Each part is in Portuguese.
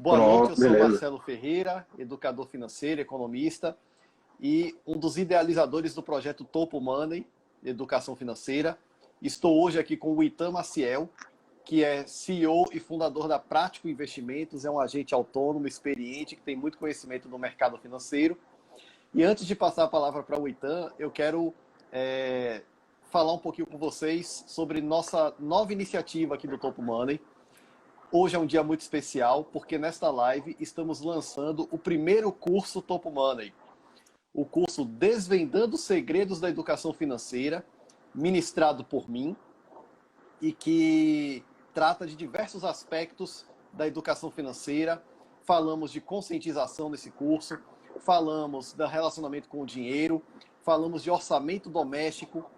Boa noite, eu sou Beleza. Marcelo Ferreira, educador financeiro, economista e um dos idealizadores do projeto Topo Money, Educação Financeira. Estou hoje aqui com o Itan Maciel, que é CEO e fundador da Prático Investimentos, é um agente autônomo, experiente, que tem muito conhecimento no mercado financeiro. E antes de passar a palavra para o Itan, eu quero falar um pouquinho com vocês sobre nossa nova iniciativa aqui do Topo Money. Hoje é um dia muito especial, porque nesta live estamos lançando o primeiro curso Topo Money. O curso Desvendando Segredos da Educação Financeira, ministrado por mim, e que trata de diversos aspectos da educação financeira. Falamos de conscientização nesse curso, falamos do relacionamento com o dinheiro, falamos de orçamento doméstico,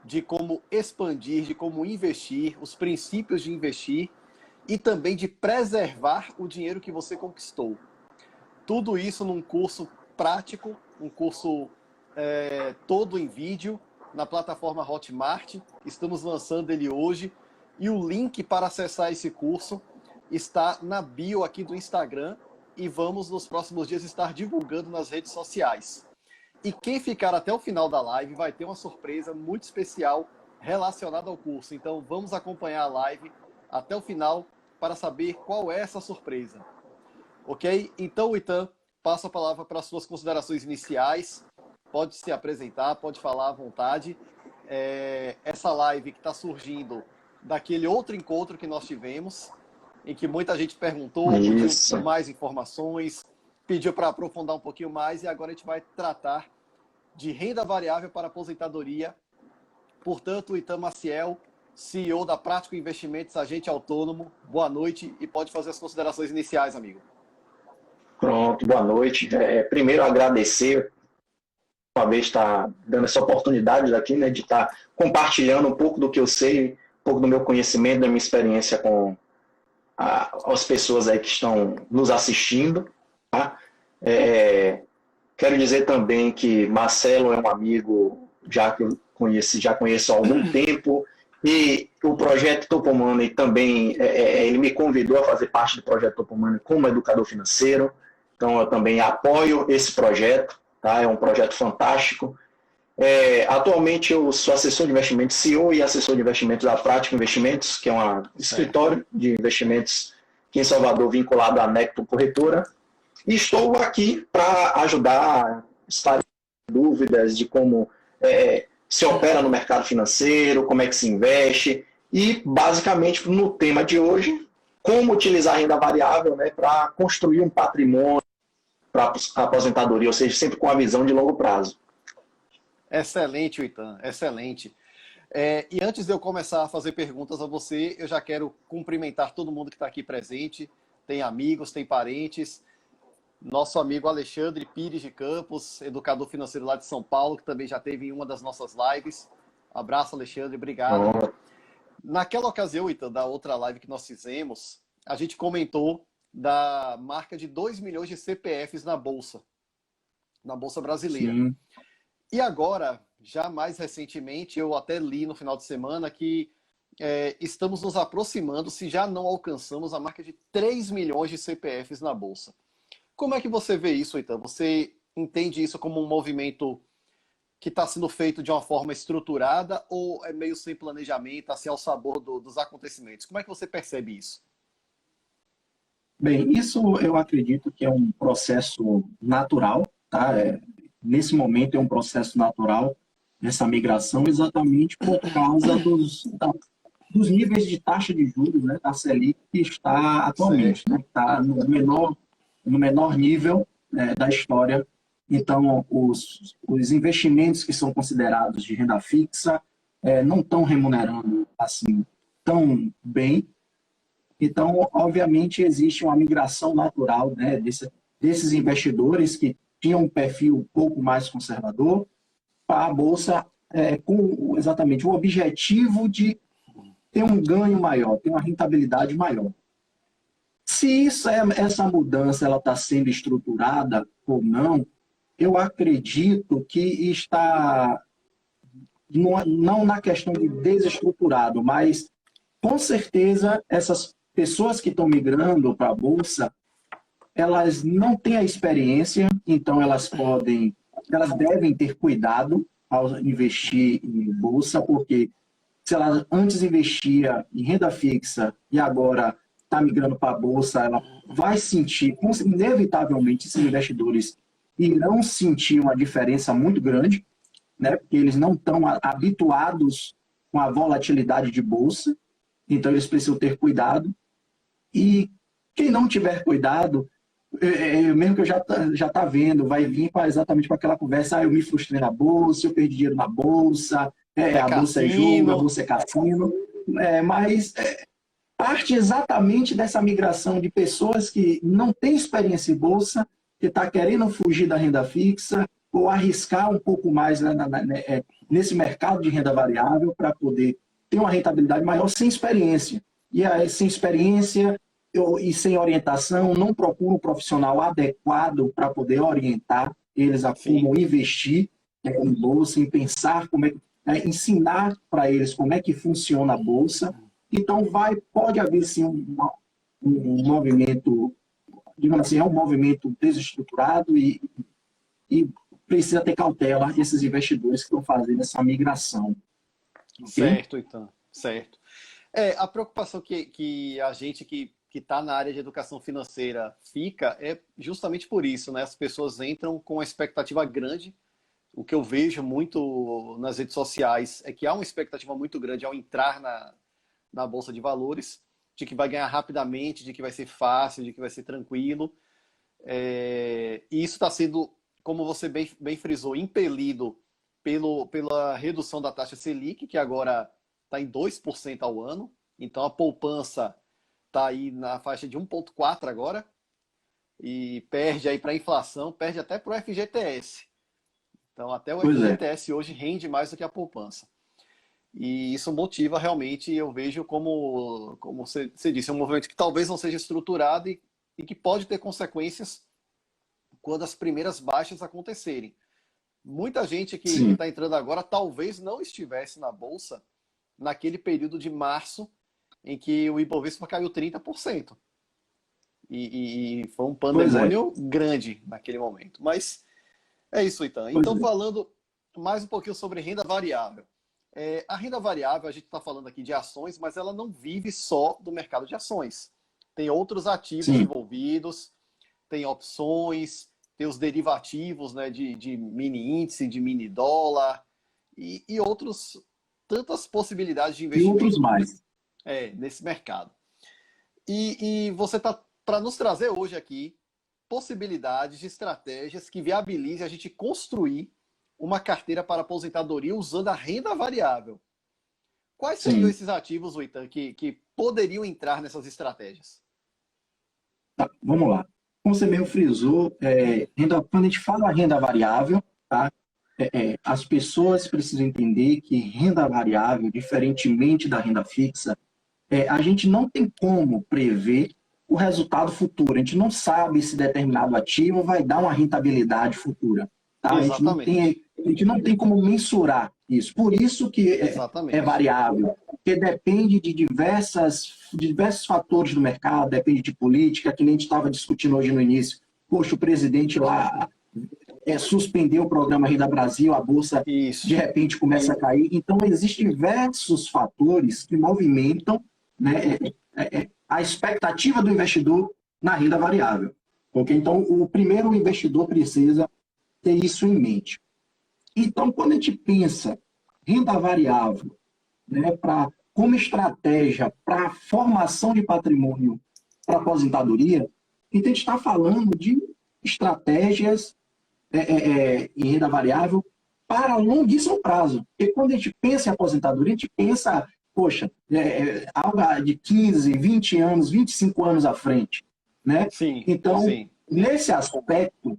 de como expandir, de como investir, os princípios de investir, e também de preservar o dinheiro que você conquistou. Tudo isso num curso prático, um curso todo em vídeo, na plataforma Hotmart. Estamos lançando ele hoje. E o link para acessar esse curso está na bio aqui do Instagram. E vamos, nos próximos dias, estar divulgando nas redes sociais. E quem ficar até o final da live vai ter uma surpresa muito especial relacionada ao curso. Então, vamos acompanhar a live até o final para saber qual é essa surpresa. Ok? Então, Itan, passo a palavra para as suas considerações iniciais. Pode se apresentar, pode falar à vontade. Essa live que está surgindo daquele outro encontro que nós tivemos, em que muita gente perguntou, pediu mais informações, pediu para aprofundar um pouquinho mais, e agora a gente vai tratar de renda variável para aposentadoria. Portanto, Itan Maciel, CEO da Prático Investimentos, agente autônomo, boa noite e pode fazer as considerações iniciais, amigo. Pronto, boa noite. Primeiro, agradecer uma vez estar dando essa oportunidade daqui, né, de estar compartilhando um pouco do que eu sei, um pouco do meu conhecimento, da minha experiência com as pessoas aí que estão nos assistindo. Tá? Quero dizer também que Marcelo é um amigo já que eu conheço há algum tempo. E o projeto Topo Money também, ele me convidou a fazer parte do projeto Topo Money como educador financeiro. Então, eu também apoio esse projeto, tá? É um projeto fantástico. Atualmente, eu sou assessor de investimentos, CEO e assessor de investimentos da Prático Investimentos, que é um escritório de investimentos aqui em Salvador, vinculado à Necton Corretora. E estou aqui para ajudar a esclarecer dúvidas de como se opera no mercado financeiro, como é que se investe e, basicamente, no tema de hoje, como utilizar a renda variável, né, para construir um patrimônio para a aposentadoria, ou seja, sempre com a visão de longo prazo. Excelente, Itan, excelente. E antes de eu começar a fazer perguntas a você, eu já quero cumprimentar todo mundo que está aqui presente. Tem amigos, tem parentes. Nosso amigo Alexandre Pires de Campos, educador financeiro lá de São Paulo, que também já esteve em uma das nossas lives. Abraço, Alexandre, obrigado. Naquela ocasião, Itan, da outra live que nós fizemos, a gente comentou da marca de 2 milhões de CPFs na Bolsa brasileira. Sim. E agora, já mais recentemente, eu até li no final de semana que estamos nos aproximando, se já não alcançamos, a marca de 3 milhões de CPFs na Bolsa. Como é que você vê isso, Itan? Você entende isso como um movimento que está sendo feito de uma forma estruturada ou é meio sem planejamento, assim, ao sabor dos acontecimentos? Como é que você percebe isso? Bem, isso eu acredito que é um processo natural, tá? Nesse momento é um processo natural, essa migração, exatamente por causa dos níveis de taxa de juros, né, da Selic, que está atualmente, né, está no menor nível da história. Então, os investimentos que são considerados de renda fixa não estão remunerando assim tão bem. Então, obviamente, existe uma migração natural, né, desses investidores que tinham um perfil um pouco mais conservador para a Bolsa com exatamente o objetivo de ter um ganho maior, ter uma rentabilidade maior. Se essa mudança está sendo estruturada ou não, eu acredito que está não na questão de desestruturado, mas com certeza essas pessoas que estão migrando para a Bolsa, elas não têm a experiência, então elas devem ter cuidado ao investir em bolsa, porque se ela antes investia em renda fixa e agora está migrando para a bolsa, ela vai sentir, inevitavelmente, esses investidores irão sentir uma diferença muito grande, né? Porque eles não estão habituados com a volatilidade de bolsa, então eles precisam ter cuidado. E quem não tiver cuidado, mesmo que eu já tá vendo, vai vir exatamente com aquela conversa, eu me frustrei na bolsa, eu perdi dinheiro na bolsa, a bolsa é jogo, a bolsa é cassino, mas parte exatamente dessa migração de pessoas que não têm experiência em bolsa, que está querendo fugir da renda fixa ou arriscar um pouco mais nesse mercado de renda variável para poder ter uma rentabilidade maior sem experiência. E aí, sem experiência e sem orientação, não procura um profissional adequado para poder orientar eles a como investir em bolsa, em pensar como ensinar para eles como é que funciona a bolsa. Então pode haver sim um movimento, digamos assim, é um movimento desestruturado e precisa ter cautela esses investidores que estão fazendo essa migração. Certo, então, certo. A preocupação que a gente que está na área de educação financeira fica é justamente por isso, né? As pessoas entram com uma expectativa grande. O que eu vejo muito nas redes sociais é que há uma expectativa muito grande ao entrar na Bolsa de Valores, de que vai ganhar rapidamente, de que vai ser fácil, de que vai ser tranquilo. E isso está sendo, como você bem frisou, impelido pela redução da taxa Selic, que agora está em 2% ao ano. Então a poupança está aí na faixa de 1,4 agora, e perde aí para a inflação, perde até para o FGTS. Então até o FGTS hoje rende mais do que a poupança. E isso motiva realmente, eu vejo como você disse, um movimento que talvez não seja estruturado e que pode ter consequências quando as primeiras baixas acontecerem. Muita gente que está entrando agora talvez não estivesse na Bolsa naquele período de março em que o Ibovespa caiu 30%. E foi um pandemônio grande naquele momento. Mas é isso, então. Então, falando mais um pouquinho sobre renda variável. A renda variável, a gente está falando aqui de ações, mas ela não vive só do mercado de ações. Tem outros ativos envolvidos, tem opções, tem os derivativos, né, de mini índice, de mini dólar e outros, tantas possibilidades de investimento. E outros mais. Nesse mercado. E você está para nos trazer hoje aqui possibilidades de estratégias que viabilizem a gente construir uma carteira para aposentadoria usando a renda variável. Quais seriam esses ativos, Witan, que poderiam entrar nessas estratégias? Tá, vamos lá. Como você mesmo frisou, quando a gente fala renda variável, tá? As pessoas precisam entender que renda variável, diferentemente da renda fixa, a gente não tem como prever o resultado futuro. A gente não sabe se determinado ativo vai dar uma rentabilidade futura. Tá? A gente não tem como mensurar isso. Por isso que é variável. Porque depende de diversos fatores do mercado, depende de política, que nem a gente estava discutindo hoje no início. Poxa, o presidente lá suspendeu o programa Renda Brasil, a Bolsa de repente começa a cair. Então, existem diversos fatores que movimentam, né, a expectativa do investidor na renda variável. Okay? Então, o primeiro investidor precisa ter isso em mente. Então, quando a gente pensa renda variável, né, como estratégia para formação de patrimônio para aposentadoria, então a gente está falando de estratégias em renda variável para longuíssimo prazo. Porque quando a gente pensa em aposentadoria, a gente pensa, poxa, algo de 15, 20 anos, 25 anos à frente. Né? Então, nesse aspecto,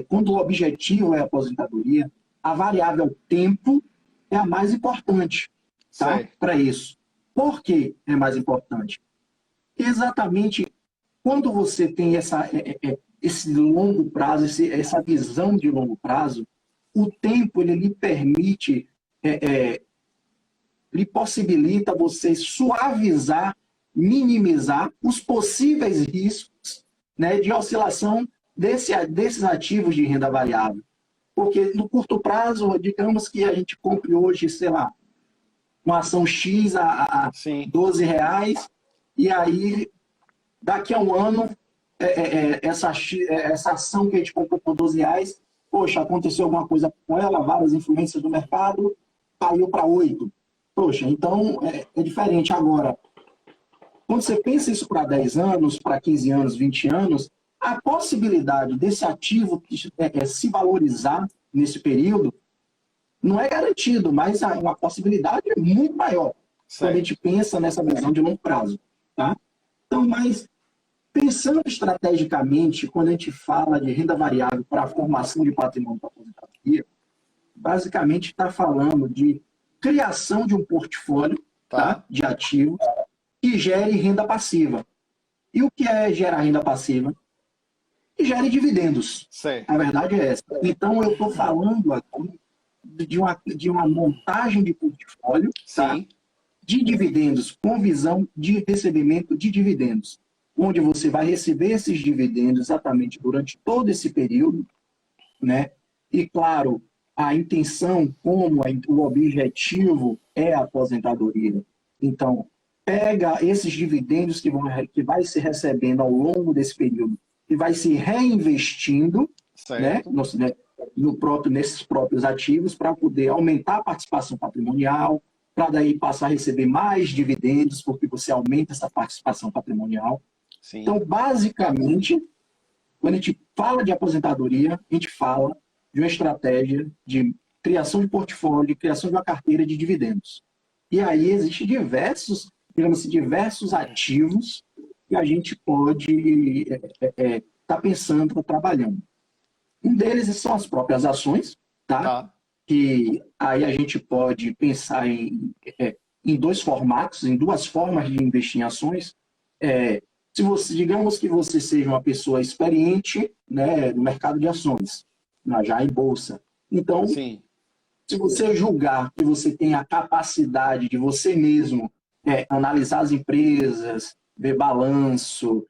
quando o objetivo é a aposentadoria, a variável tempo é a mais importante, tá? Para isso. Por que é mais importante? Exatamente quando você tem esse longo prazo, essa visão de longo prazo, o tempo ele lhe permite, lhe possibilita você suavizar minimizar os possíveis riscos, né, de oscilação desses ativos de renda variável. Porque no curto prazo, digamos que a gente compre hoje, sei lá, uma ação X a R$ 12, e aí, daqui a um ano, essa ação que a gente comprou por R$ 12, poxa, aconteceu alguma coisa com ela, várias influências do mercado, caiu para 8. Poxa, então é diferente. Agora, quando você pensa isso para 10 anos, para 15 anos, 20 anos, a possibilidade desse ativo se valorizar nesse período não é garantido, mas a possibilidade é muito maior quando a gente pensa nessa visão de longo prazo. Tá? Então, mas pensando estrategicamente, quando a gente fala de renda variável para a formação de patrimônio para aposentadoria, basicamente está falando de criação de um portfólio de ativos que gere renda passiva. E o que é gerar renda passiva? Que gere dividendos. A verdade é essa. Então, eu estou falando aqui de uma montagem de portfólio de dividendos, com visão de recebimento de dividendos, onde você vai receber esses dividendos exatamente durante todo esse período, né? E, claro, a intenção, como o objetivo é a aposentadoria. Então, pega esses dividendos que vai se recebendo ao longo desse período e vai se reinvestindo, né, nesses próprios ativos para poder aumentar a participação patrimonial, para daí passar a receber mais dividendos, porque você aumenta essa participação patrimonial. Então, basicamente, quando a gente fala de aposentadoria, a gente fala de uma estratégia de criação de portfólio, de criação de uma carteira de dividendos. E aí existem diversos, digamos assim, diversos ativos que a gente pode estar pensando, trabalhando. Um deles são as próprias ações, que aí a gente pode pensar em dois formatos, em duas formas de investir em ações. Se você, digamos que você seja uma pessoa experiente, né, no mercado de ações, já em bolsa. Então, se você julgar que você tem a capacidade de você mesmo analisar as empresas, ver balanço,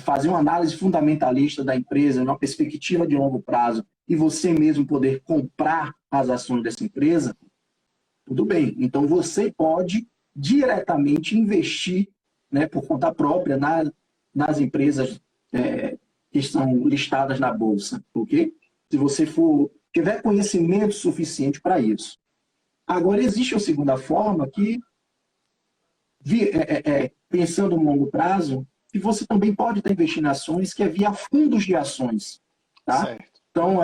fazer uma análise fundamentalista da empresa, numa perspectiva de longo prazo, e você mesmo poder comprar as ações dessa empresa, tudo bem. Então, você pode diretamente investir, né, por conta própria nas empresas que estão listadas na Bolsa. Ok? Se você tiver conhecimento suficiente para isso. Agora, existe uma segunda forma que, pensando no longo prazo, que você também pode estar investindo em ações, que é via fundos de ações. Tá? Então,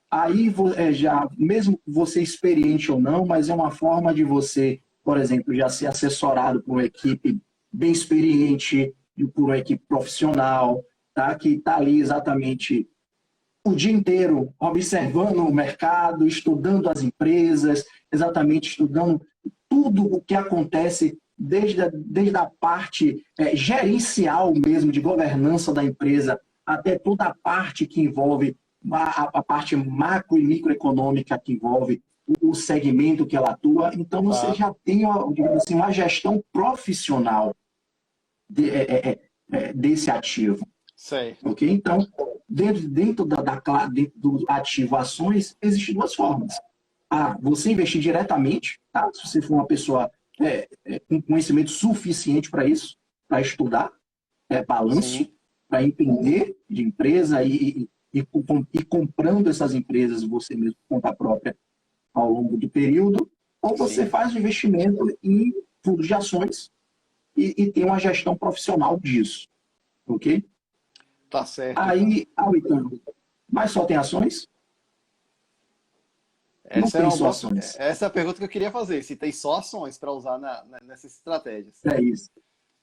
aí já, mesmo você experiente ou não, mas é uma forma de você, por exemplo, já ser assessorado por uma equipe bem experiente, por uma equipe profissional, tá? Que está ali exatamente o dia inteiro observando o mercado, estudando as empresas, exatamente estudando tudo o que acontece desde a parte gerencial mesmo, de governança da empresa, até toda a parte que envolve a parte macro e microeconômica que envolve o segmento que ela atua. Então, você já tem uma gestão profissional desse ativo. Okay? Então, dentro do ativo ações, existem duas formas. Você investir diretamente, tá? Se você for uma pessoa com conhecimento suficiente para isso, para estudar balanço, para entender de empresa e comprando essas empresas você mesmo por conta própria ao longo do período, ou você faz o investimento em fundos de ações e tem uma gestão profissional disso. Ok? Tá certo. Aí, mas só tem ações? Essa é a pergunta que eu queria fazer. Se tem só ações para usar nessas estratégias. É isso.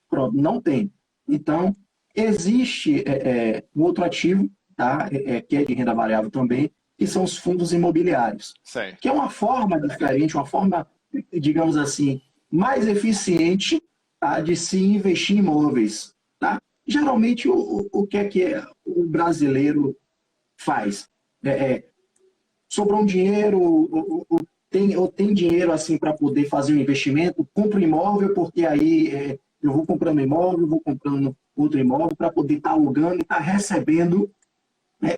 Pronto, não tem. Então, existe um outro ativo, tá? Que é de renda variável também, que são os fundos imobiliários. Que é uma forma diferente, uma forma, digamos assim, mais eficiente, tá? De se investir em imóveis. Tá? Geralmente, o que o brasileiro faz? Sobrou um dinheiro, eu tenho dinheiro assim para poder fazer um investimento, compro um imóvel, porque aí eu vou comprando imóvel, vou comprando outro imóvel para poder estar alugando e estar recebendo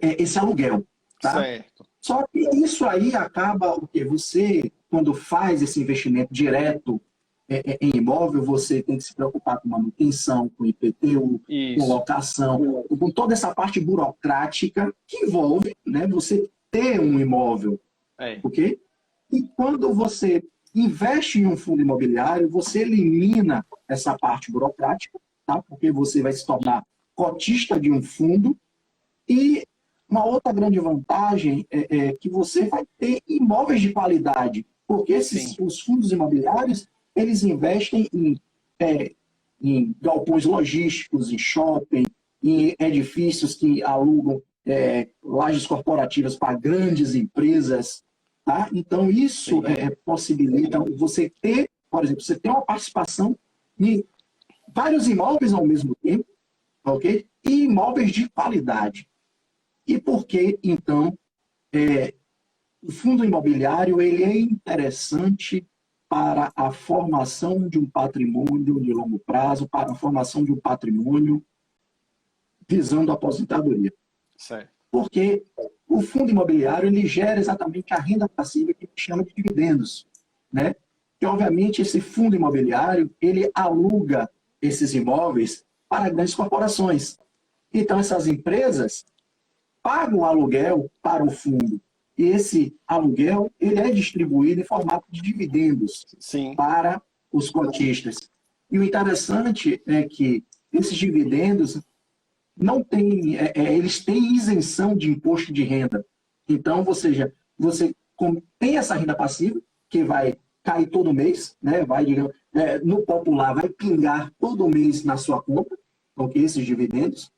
esse aluguel, tá? Certo. Só que isso aí acaba o quê? Você, quando faz esse investimento direto em imóvel, você tem que se preocupar com manutenção, com IPTU, com Isso. locação, com toda essa parte burocrática que envolve, né, você ter um imóvel, É. ok? E quando você investe em um fundo imobiliário, você elimina essa parte burocrática, tá? Porque você vai se tornar cotista de um fundo. E uma outra grande vantagem é que você vai ter imóveis de qualidade, porque Sim. os fundos imobiliários, eles investem em galpões logísticos, em shopping, em edifícios que alugam lajes corporativas para grandes empresas, tá? Então, isso Sim. possibilita você ter, por exemplo, você ter uma participação em vários imóveis ao mesmo tempo, ok? E imóveis de qualidade. E por que, então, o fundo imobiliário ele é interessante para a formação de um patrimônio de longo prazo, para a formação de um patrimônio visando a aposentadoria? Certo. Porque o fundo imobiliário ele gera exatamente a renda passiva que a gente chama de dividendos, né? Que, obviamente, esse fundo imobiliário ele aluga esses imóveis para grandes corporações. Então, essas empresas pagam aluguel para o fundo. E esse aluguel ele é distribuído em formato de dividendos Sim. para os cotistas. E o interessante é que esses dividendos não têm, eles têm isenção de imposto de renda. Então, ou seja, você tem essa renda passiva que vai cair todo mês, né? Vai, digamos, no popular, vai pingar todo mês na sua conta, ok? Esses dividendos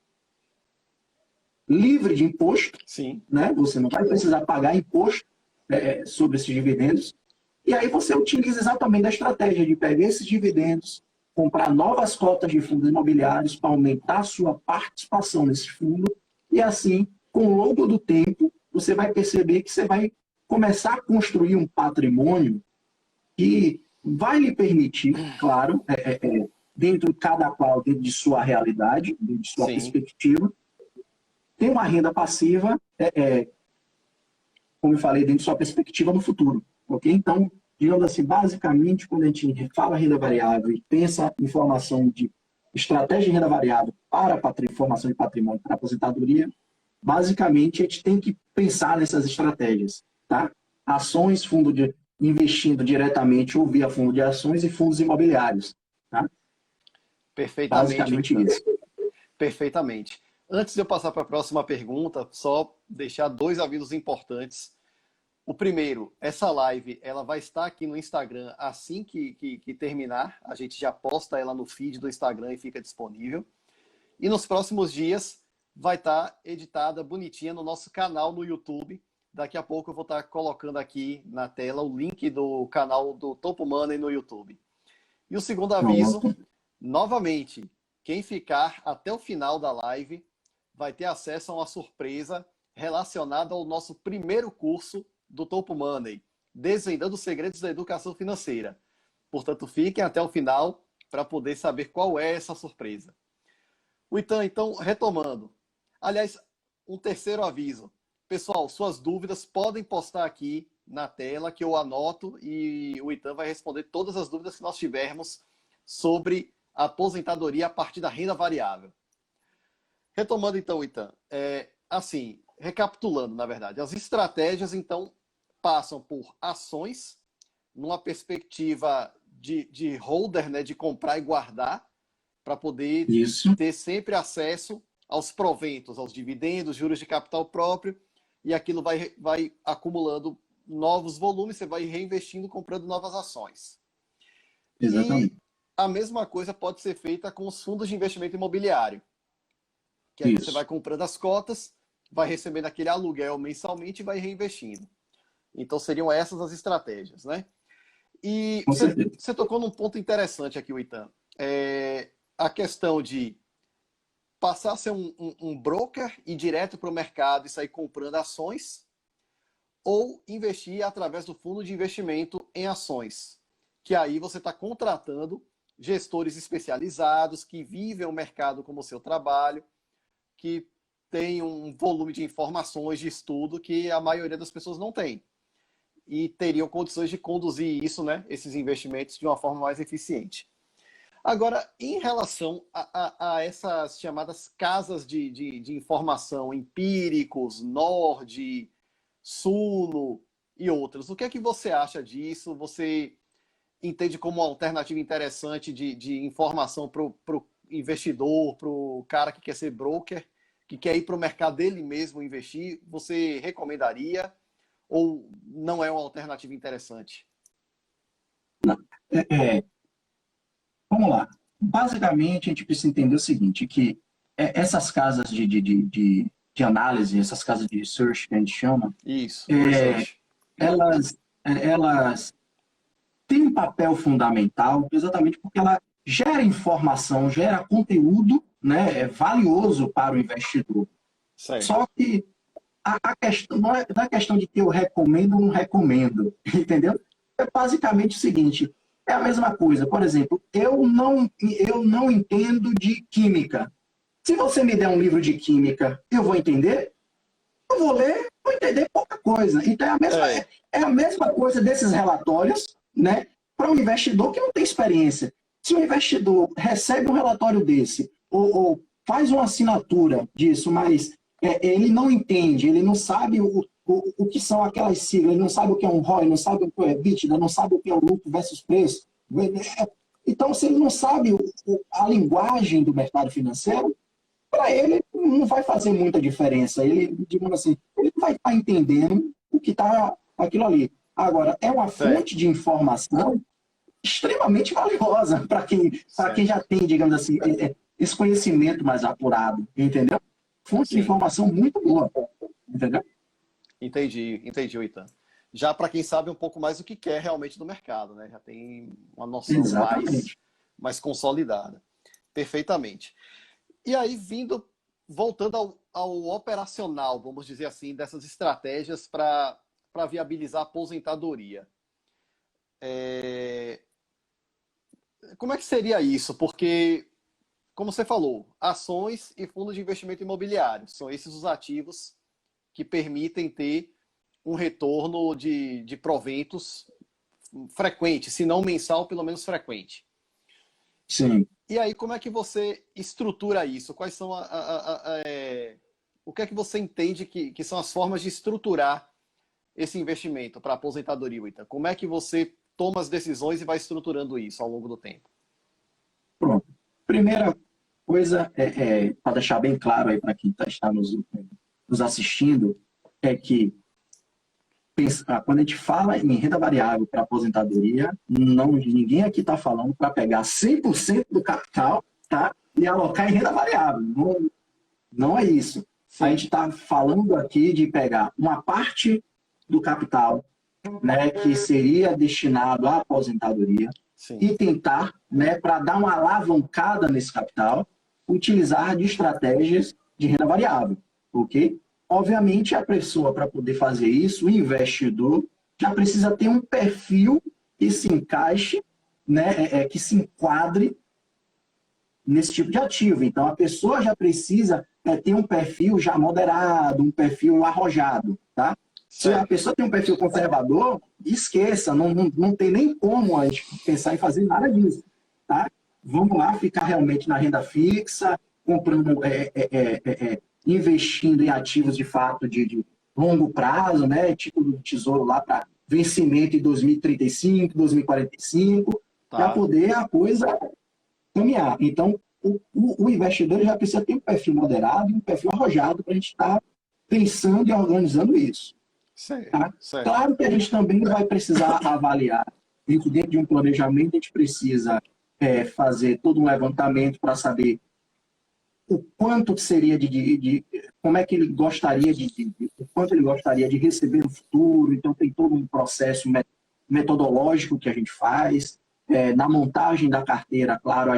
livre de imposto, Sim. né? Você não vai precisar pagar imposto sobre esses dividendos. E aí você utiliza exatamente a estratégia de pegar esses dividendos, comprar novas cotas de fundos imobiliários para aumentar a sua participação nesse fundo e assim, com o longo do tempo, você vai perceber que você vai começar a construir um patrimônio que vai lhe permitir, claro, dentro de cada qual, dentro de sua realidade, dentro de sua Sim. perspectiva, tem uma renda passiva, como eu falei, dentro de sua perspectiva no futuro. Ok? Então, digamos assim, basicamente, quando a gente fala renda variável e pensa em formação de estratégia de renda variável para formação de patrimônio para aposentadoria, basicamente a gente tem que pensar nessas estratégias. Tá? Ações, investindo diretamente ou via fundo de ações e fundos imobiliários. Tá? Perfeitamente, Basicamente Oitan. isso. Perfeitamente. Antes de eu passar para a próxima pergunta, só deixar dois avisos importantes. O primeiro, essa live ela vai estar aqui no Instagram assim que terminar. A gente já posta ela no feed do Instagram e fica disponível. E nos próximos dias vai estar editada bonitinha no nosso canal no YouTube. Daqui a pouco eu vou estar colocando aqui na tela o link do canal do Topo Money no YouTube. E o segundo aviso, novamente, quem ficar até o final da live vai ter acesso a uma surpresa relacionada ao nosso primeiro curso do Topo Money, Desvendando os Segredos da Educação Financeira. Portanto, fiquem até o final para poder saber qual é essa surpresa. Oitan, então, retomando. Aliás, um terceiro aviso. Pessoal, suas dúvidas podem postar aqui na tela que eu anoto e o Oitan vai responder todas as dúvidas que nós tivermos sobre a aposentadoria a partir da renda variável. Retomando então, Oitan, assim, recapitulando, na verdade, as estratégias então passam por ações, numa perspectiva de holder, né, de comprar e guardar, para poder Isso. ter sempre acesso aos proventos, aos dividendos, juros de capital próprio, e aquilo vai acumulando novos volumes, você vai reinvestindo, comprando novas ações. Exatamente. E a mesma coisa pode ser feita com os fundos de investimento imobiliário, que aí você vai Isso. comprando as cotas, vai recebendo aquele aluguel mensalmente e vai reinvestindo. Então seriam essas as estratégias, né? E Com certeza. você tocou num ponto interessante aqui, Oitan. A questão de passar a ser um broker e ir direto para o mercado e sair comprando ações, ou investir através do fundo de investimento em ações, que aí você está contratando gestores especializados que vivem o mercado como o seu trabalho, que tem um volume de informações, de estudo que a maioria das pessoas não tem. E teriam condições de conduzir isso, né, esses investimentos de uma forma mais eficiente. Agora, em relação a essas chamadas casas de informação, empíricos, Nord, Suno e outras, o que é que você acha disso? Você entende como uma alternativa interessante de informação para o investidor, para o cara que quer ser broker, que quer ir para o mercado dele mesmo investir? Você recomendaria ou não é uma alternativa interessante? Vamos lá. Basicamente, a gente precisa entender o seguinte, que essas casas de análise, essas casas de research que a gente chama, Isso, elas têm um papel fundamental exatamente porque ela gera informação, gera conteúdo, né, valioso para o investidor. certo. Só que a questão não é questão de que eu recomendo ou não recomendo, entendeu? É basicamente o seguinte, é a mesma coisa. Por exemplo, eu não entendo de química. Se você me der um livro de química, eu vou entender? Eu vou ler, vou entender pouca coisa. Então é a mesma coisa desses relatórios, né, para um investidor que não tem experiência. Se um investidor recebe um relatório desse, ou faz uma assinatura disso, mas ele não entende, ele não sabe o que são aquelas siglas, ele não sabe o que é um ROI, não sabe o que é EBITDA, não sabe o que é o lucro versus preço. Então, se ele não sabe a linguagem do mercado financeiro, para ele não vai fazer muita diferença. Ele, digamos assim, ele não vai estar entendendo o que está aquilo ali. Agora, é uma fonte de informação extremamente valiosa para quem já tem, digamos assim, esse conhecimento mais apurado, entendeu? Fonte de informação muito boa, entendeu? Entendi, Oitan. Já para quem sabe um pouco mais o que quer realmente do mercado, né? Já tem uma noção mais consolidada. Perfeitamente. E aí, voltando ao operacional, vamos dizer assim, dessas estratégias para viabilizar a aposentadoria. Como é que seria isso? Porque, como você falou, ações e fundos de investimento imobiliário são esses os ativos que permitem ter um retorno de proventos frequente, se não mensal, pelo menos frequente. Sim. E aí, como é que você estrutura isso? Quais são o que é que você entende que são as formas de estruturar esse investimento para a aposentadoria, Ita? Como é que você toma as decisões e vai estruturando isso ao longo do tempo? Pronto. Primeira coisa, para deixar bem claro aí para quem está nos assistindo, é que quando a gente fala em renda variável para aposentadoria, ninguém aqui está falando para pegar 100% do capital, tá, e alocar em renda variável. Não é isso. Sim. A gente está falando aqui de pegar uma parte do capital, né, que seria destinado à aposentadoria, sim, e tentar, né, para dar uma alavancada nesse capital, utilizar de estratégias de renda variável, ok? Obviamente, a pessoa, para poder fazer isso, o investidor, já precisa ter um perfil que se encaixe, né, que se enquadre nesse tipo de ativo. Então, a pessoa já precisa ter um perfil já moderado, um perfil arrojado, tá? Se a pessoa tem um perfil conservador, esqueça, não tem nem como a gente pensar em fazer nada disso, tá? Vamos lá, ficar realmente na renda fixa, comprando, investindo em ativos de fato de longo prazo, né? Título do Tesouro lá para vencimento em 2035, 2045, para poder a coisa caminhar. Então, o investidor já precisa ter um perfil moderado e um perfil arrojado para a gente estar pensando e organizando isso. Tá? Claro que a gente também vai precisar avaliar, dentro de um planejamento, a gente precisa fazer todo um levantamento para saber o quanto seria como é que ele gostaria o quanto ele gostaria de receber no futuro. Então tem todo um processo metodológico que a gente faz. Na montagem da carteira, claro,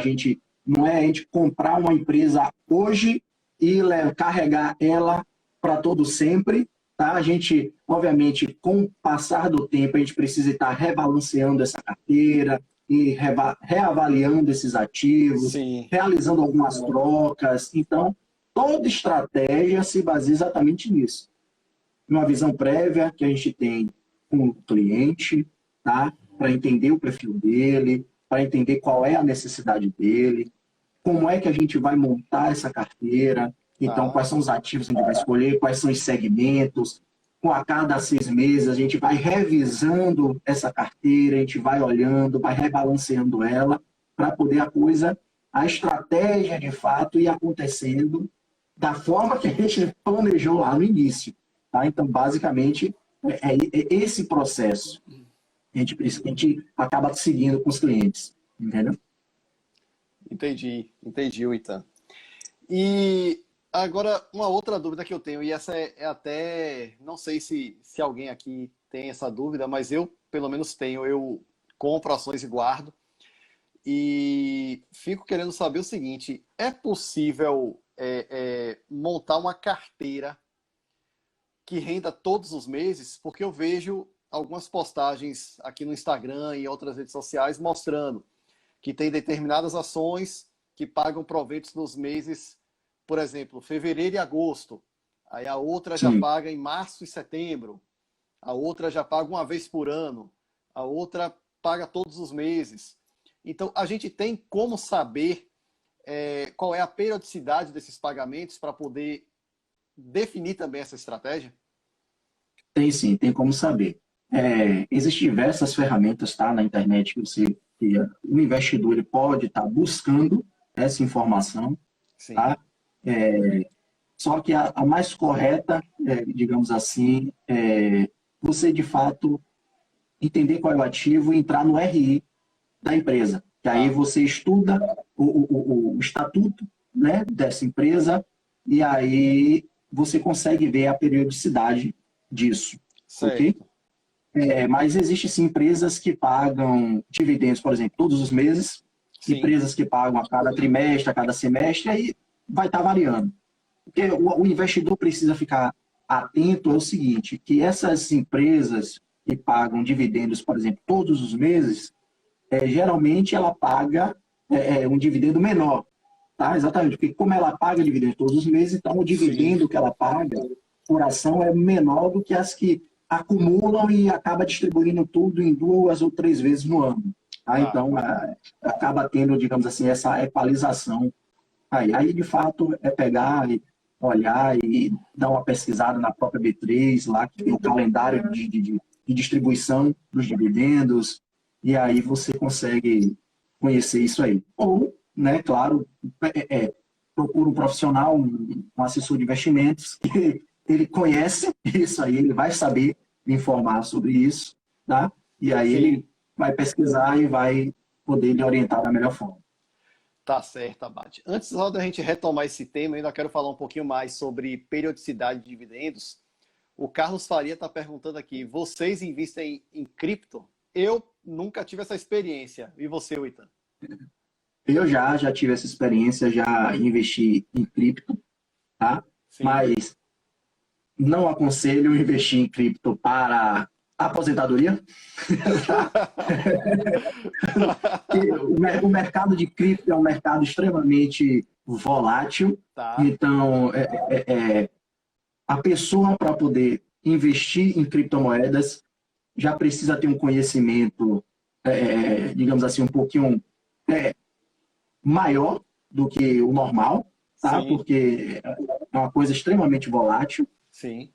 não é a gente comprar uma empresa hoje e carregar ela para todo sempre, tá? A gente, obviamente, com o passar do tempo, a gente precisa estar rebalanceando essa carteira e reavaliando esses ativos, Sim. realizando algumas trocas. Então, toda estratégia se baseia exatamente nisso. Uma visão prévia que a gente tem com o cliente, tá? Para entender o perfil dele, para entender qual é a necessidade dele, como é que a gente vai montar essa carteira, então quais são os ativos que a gente vai escolher, quais são os segmentos. A cada 6 meses a gente vai revisando essa carteira, a gente vai olhando, vai rebalanceando ela, para poder a estratégia de fato ir acontecendo da forma que a gente planejou lá no início. Tá? Então, basicamente, é esse processo que a gente acaba seguindo com os clientes. Entendeu? Entendi, Itan. E agora, uma outra dúvida que eu tenho, e essa é até, não sei se alguém aqui tem essa dúvida, mas eu, pelo menos, tenho. Eu compro ações e guardo. E fico querendo saber o seguinte, é possível montar uma carteira que renda todos os meses? Porque eu vejo algumas postagens aqui no Instagram e outras redes sociais mostrando que tem determinadas ações que pagam proventos nos meses, por exemplo, fevereiro e agosto. Aí a outra já paga em março e setembro. A outra já paga uma vez por ano. A outra paga todos os meses. Então, a gente tem como saber qual é a periodicidade desses pagamentos para poder definir também essa estratégia? Tem sim, tem como saber. Existem diversas ferramentas, tá, na internet que o investidor ele pode estar buscando essa informação. Sim. Tá? Só que a mais correta, digamos assim, é você de fato entender qual é o ativo e entrar no RI da empresa. Que aí você estuda o estatuto, né, dessa empresa e aí você consegue ver a periodicidade disso. Certo. Ok? Mas existem sim empresas que pagam dividendos, por exemplo, todos os meses, Sim. Empresas que pagam a cada trimestre, a cada semestre, aí vai estar variando. Porque o investidor precisa ficar atento ao seguinte, que essas empresas que pagam dividendos, por exemplo, todos os meses, geralmente ela paga um dividendo menor. Tá? Exatamente, porque como ela paga dividendos todos os meses, então o dividendo que ela paga por ação é menor do que as que acumulam e acaba distribuindo tudo em 2 ou 3 vezes no ano. Tá? Então, acaba tendo, digamos assim, essa equalização. Aí, de fato, é pegar e olhar e dar uma pesquisada na própria B3, lá que tem o calendário de distribuição dos dividendos, e aí você consegue conhecer isso aí. Ou, né, claro, procura um profissional, um assessor de investimentos, que ele conhece isso aí, ele vai saber informar sobre isso, tá? E aí ele vai pesquisar e vai poder lhe orientar da melhor forma. Tá certo, Abate. Antes só da gente retomar esse tema, eu ainda quero falar um pouquinho mais sobre periodicidade de dividendos. O Carlos Faria está perguntando aqui, vocês investem em cripto? Eu nunca tive essa experiência. E você, Itan? Eu já tive essa experiência, já investi em cripto, tá? Sim. Mas não aconselho investir em cripto para aposentadoria. O mercado de cripto é um mercado extremamente volátil. Tá. Então, a pessoa, para poder investir em criptomoedas, já precisa ter um conhecimento, digamos assim, um pouquinho maior do que o normal, tá? Sim. Porque é uma coisa extremamente volátil. Sim.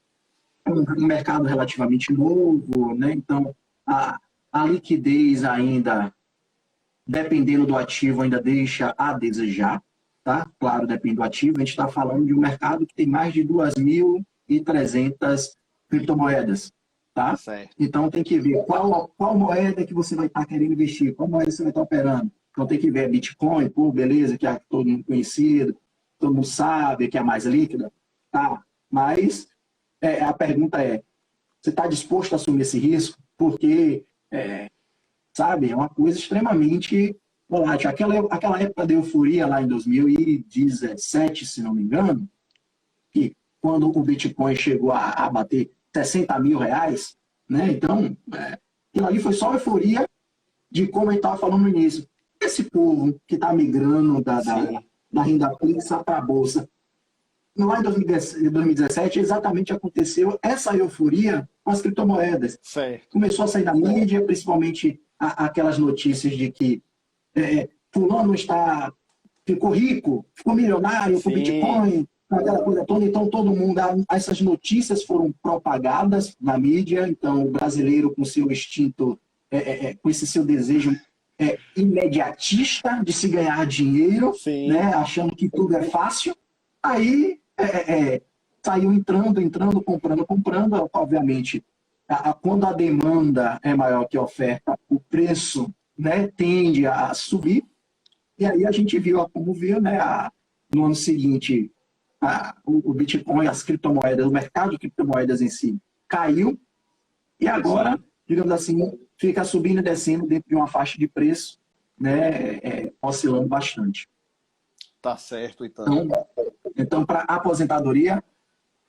Um mercado relativamente novo, né? Então, a liquidez ainda, dependendo do ativo, ainda deixa a desejar, tá? Claro, depende do ativo. A gente está falando de um mercado que tem mais de 2.300 criptomoedas, tá? Certo. Então, tem que ver qual moeda que você vai estar querendo investir, qual moeda você vai estar operando. Então, tem que ver Bitcoin, pô, beleza, que é todo mundo conhecido, todo mundo sabe que é a mais líquida, tá? Mas a pergunta é, você está disposto a assumir esse risco? Porque, sabe, é uma coisa extremamente volátil. Aquela época da euforia lá em 2017, se não me engano, que quando o Bitcoin chegou a bater 60 mil reais, né? Então, aquilo ali foi só euforia de como eu estava falando no início. Esse povo que está migrando da renda fixa para a Bolsa. Lá em 2017, exatamente aconteceu essa euforia com as criptomoedas. Certo. Começou a sair da mídia, principalmente aquelas notícias de que fulano ficou rico, ficou milionário com Bitcoin, aquela coisa toda. Então, todo mundo, essas notícias foram propagadas na mídia. Então, o brasileiro, com seu instinto, com esse seu desejo imediatista de se ganhar dinheiro, né, achando que tudo é fácil, aí saiu entrando, comprando. Obviamente, quando a demanda é maior que a oferta, o preço, né, tende a subir. E aí a gente viu, como viu, né, no ano seguinte, o Bitcoin, as criptomoedas, o mercado de criptomoedas em si caiu. E agora, digamos assim, fica subindo e descendo dentro de uma faixa de preço, né, oscilando bastante. Tá certo, então. Então, para aposentadoria,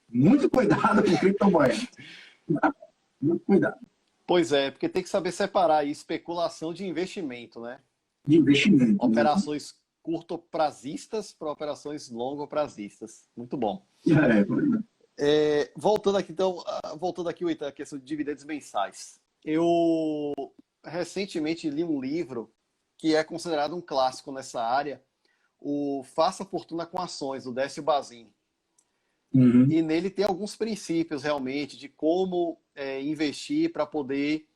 muito cuidado com criptomoedas. Muito cuidado. Pois é, porque tem que saber separar aí especulação de investimento, né? De investimento. Operações curto-prazistas para operações longo-prazistas. Muito bom. Voltando aqui, então, Ita, a questão de dividendos mensais. Eu recentemente li um livro que é considerado um clássico nessa área, o Faça Fortuna com Ações, do Décio Bazin. E nele tem alguns princípios, realmente, de como investir para poder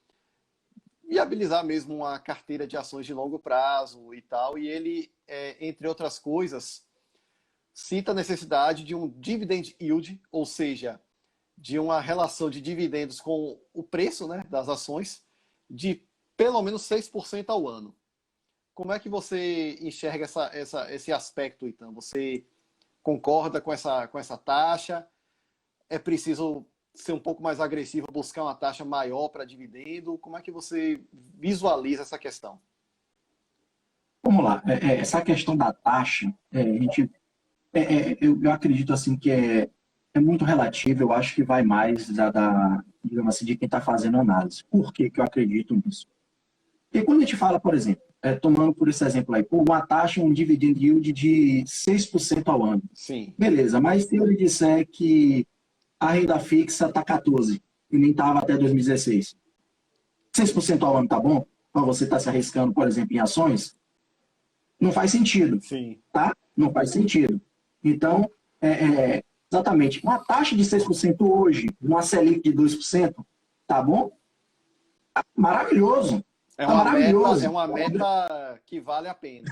viabilizar mesmo uma carteira de ações de longo prazo e tal. E ele, entre outras coisas, cita a necessidade de um dividend yield, ou seja, de uma relação de dividendos com o preço, né, das ações, de pelo menos 6% ao ano. Como é que você enxerga esse aspecto, então? Você concorda com essa taxa? É preciso ser um pouco mais agressivo, buscar uma taxa maior para dividendo? Como é que você visualiza essa questão? Vamos lá. Essa questão da taxa, eu acredito assim que é muito relativo. Eu acho que vai mais digamos assim, de quem está fazendo análise. Por que eu acredito nisso? Porque quando a gente fala, por exemplo, tomando por esse exemplo aí, uma taxa, um dividend yield de 6% ao ano. Sim. Beleza, mas se eu lhe disser que a renda fixa está 14% e nem estava até 2016, 6% ao ano tá bom? Para você estar se arriscando, por exemplo, em ações? Não faz sentido. Sim. Tá? Não faz sentido. Então, exatamente, uma taxa de 6% hoje, uma Selic de 2%, tá bom? Maravilhoso. É uma meta que vale a pena.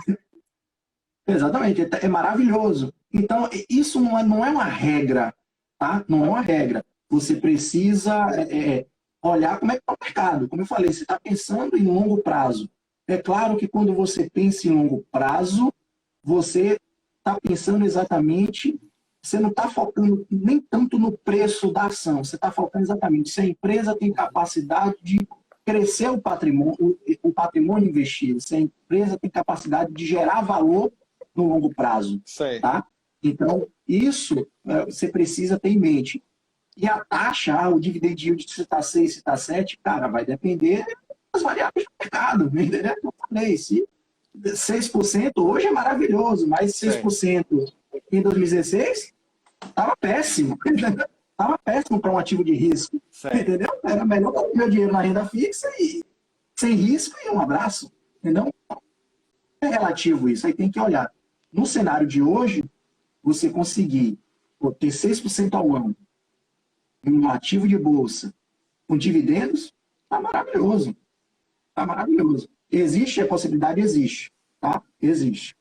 Exatamente, é maravilhoso. Então, isso não é uma regra, tá? Não é uma regra. Você precisa olhar como é que está o mercado. Como eu falei, você está pensando em longo prazo. É claro que quando você pensa em longo prazo, você está pensando exatamente, você não está focando nem tanto no preço da ação, você está focando exatamente se a empresa tem capacidade de crescer o patrimônio investido, se a empresa tem capacidade de gerar valor no longo prazo. Tá? Então, isso você precisa ter em mente. E a taxa, o dividend yield, se está 6, se está 7, cara, vai depender das variáveis do mercado. Entendeu? Eu falei, se 6% hoje é maravilhoso, mas 6% em 2016 estava péssimo. Estava péssimo para um ativo de risco. Entendeu? Era melhor ter meu dinheiro na renda fixa e sem risco e um abraço. Entendeu? É relativo isso, aí tem que olhar. No cenário de hoje, você conseguir ter 6% ao ano em um ativo de bolsa com dividendos, está maravilhoso. Está maravilhoso. Existe a possibilidade? Existe. Tá? Existe.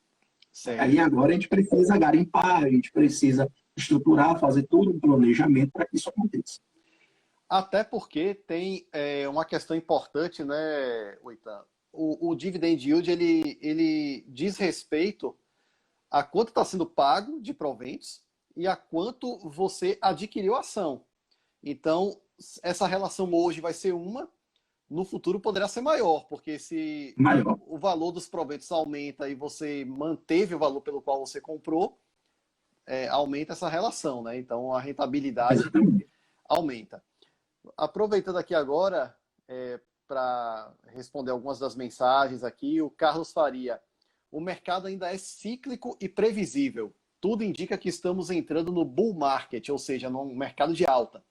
Aí agora a gente precisa garimpar, a gente precisa estruturar, fazer todo um planejamento para que isso aconteça. Até porque tem uma questão importante, né, Oitan? O dividend yield, ele diz respeito a quanto está sendo pago de proventos e a quanto você adquiriu a ação. Então, essa relação hoje vai ser uma, no futuro poderá ser maior, porque se o valor dos proventos aumenta e você manteve o valor pelo qual você comprou, aumenta essa relação, né? Então, a rentabilidade aumenta. Aproveitando aqui agora, para responder algumas das mensagens aqui, o Carlos Faria. O mercado ainda é cíclico e previsível. Tudo indica que estamos entrando no bull market, ou seja, num mercado de alta.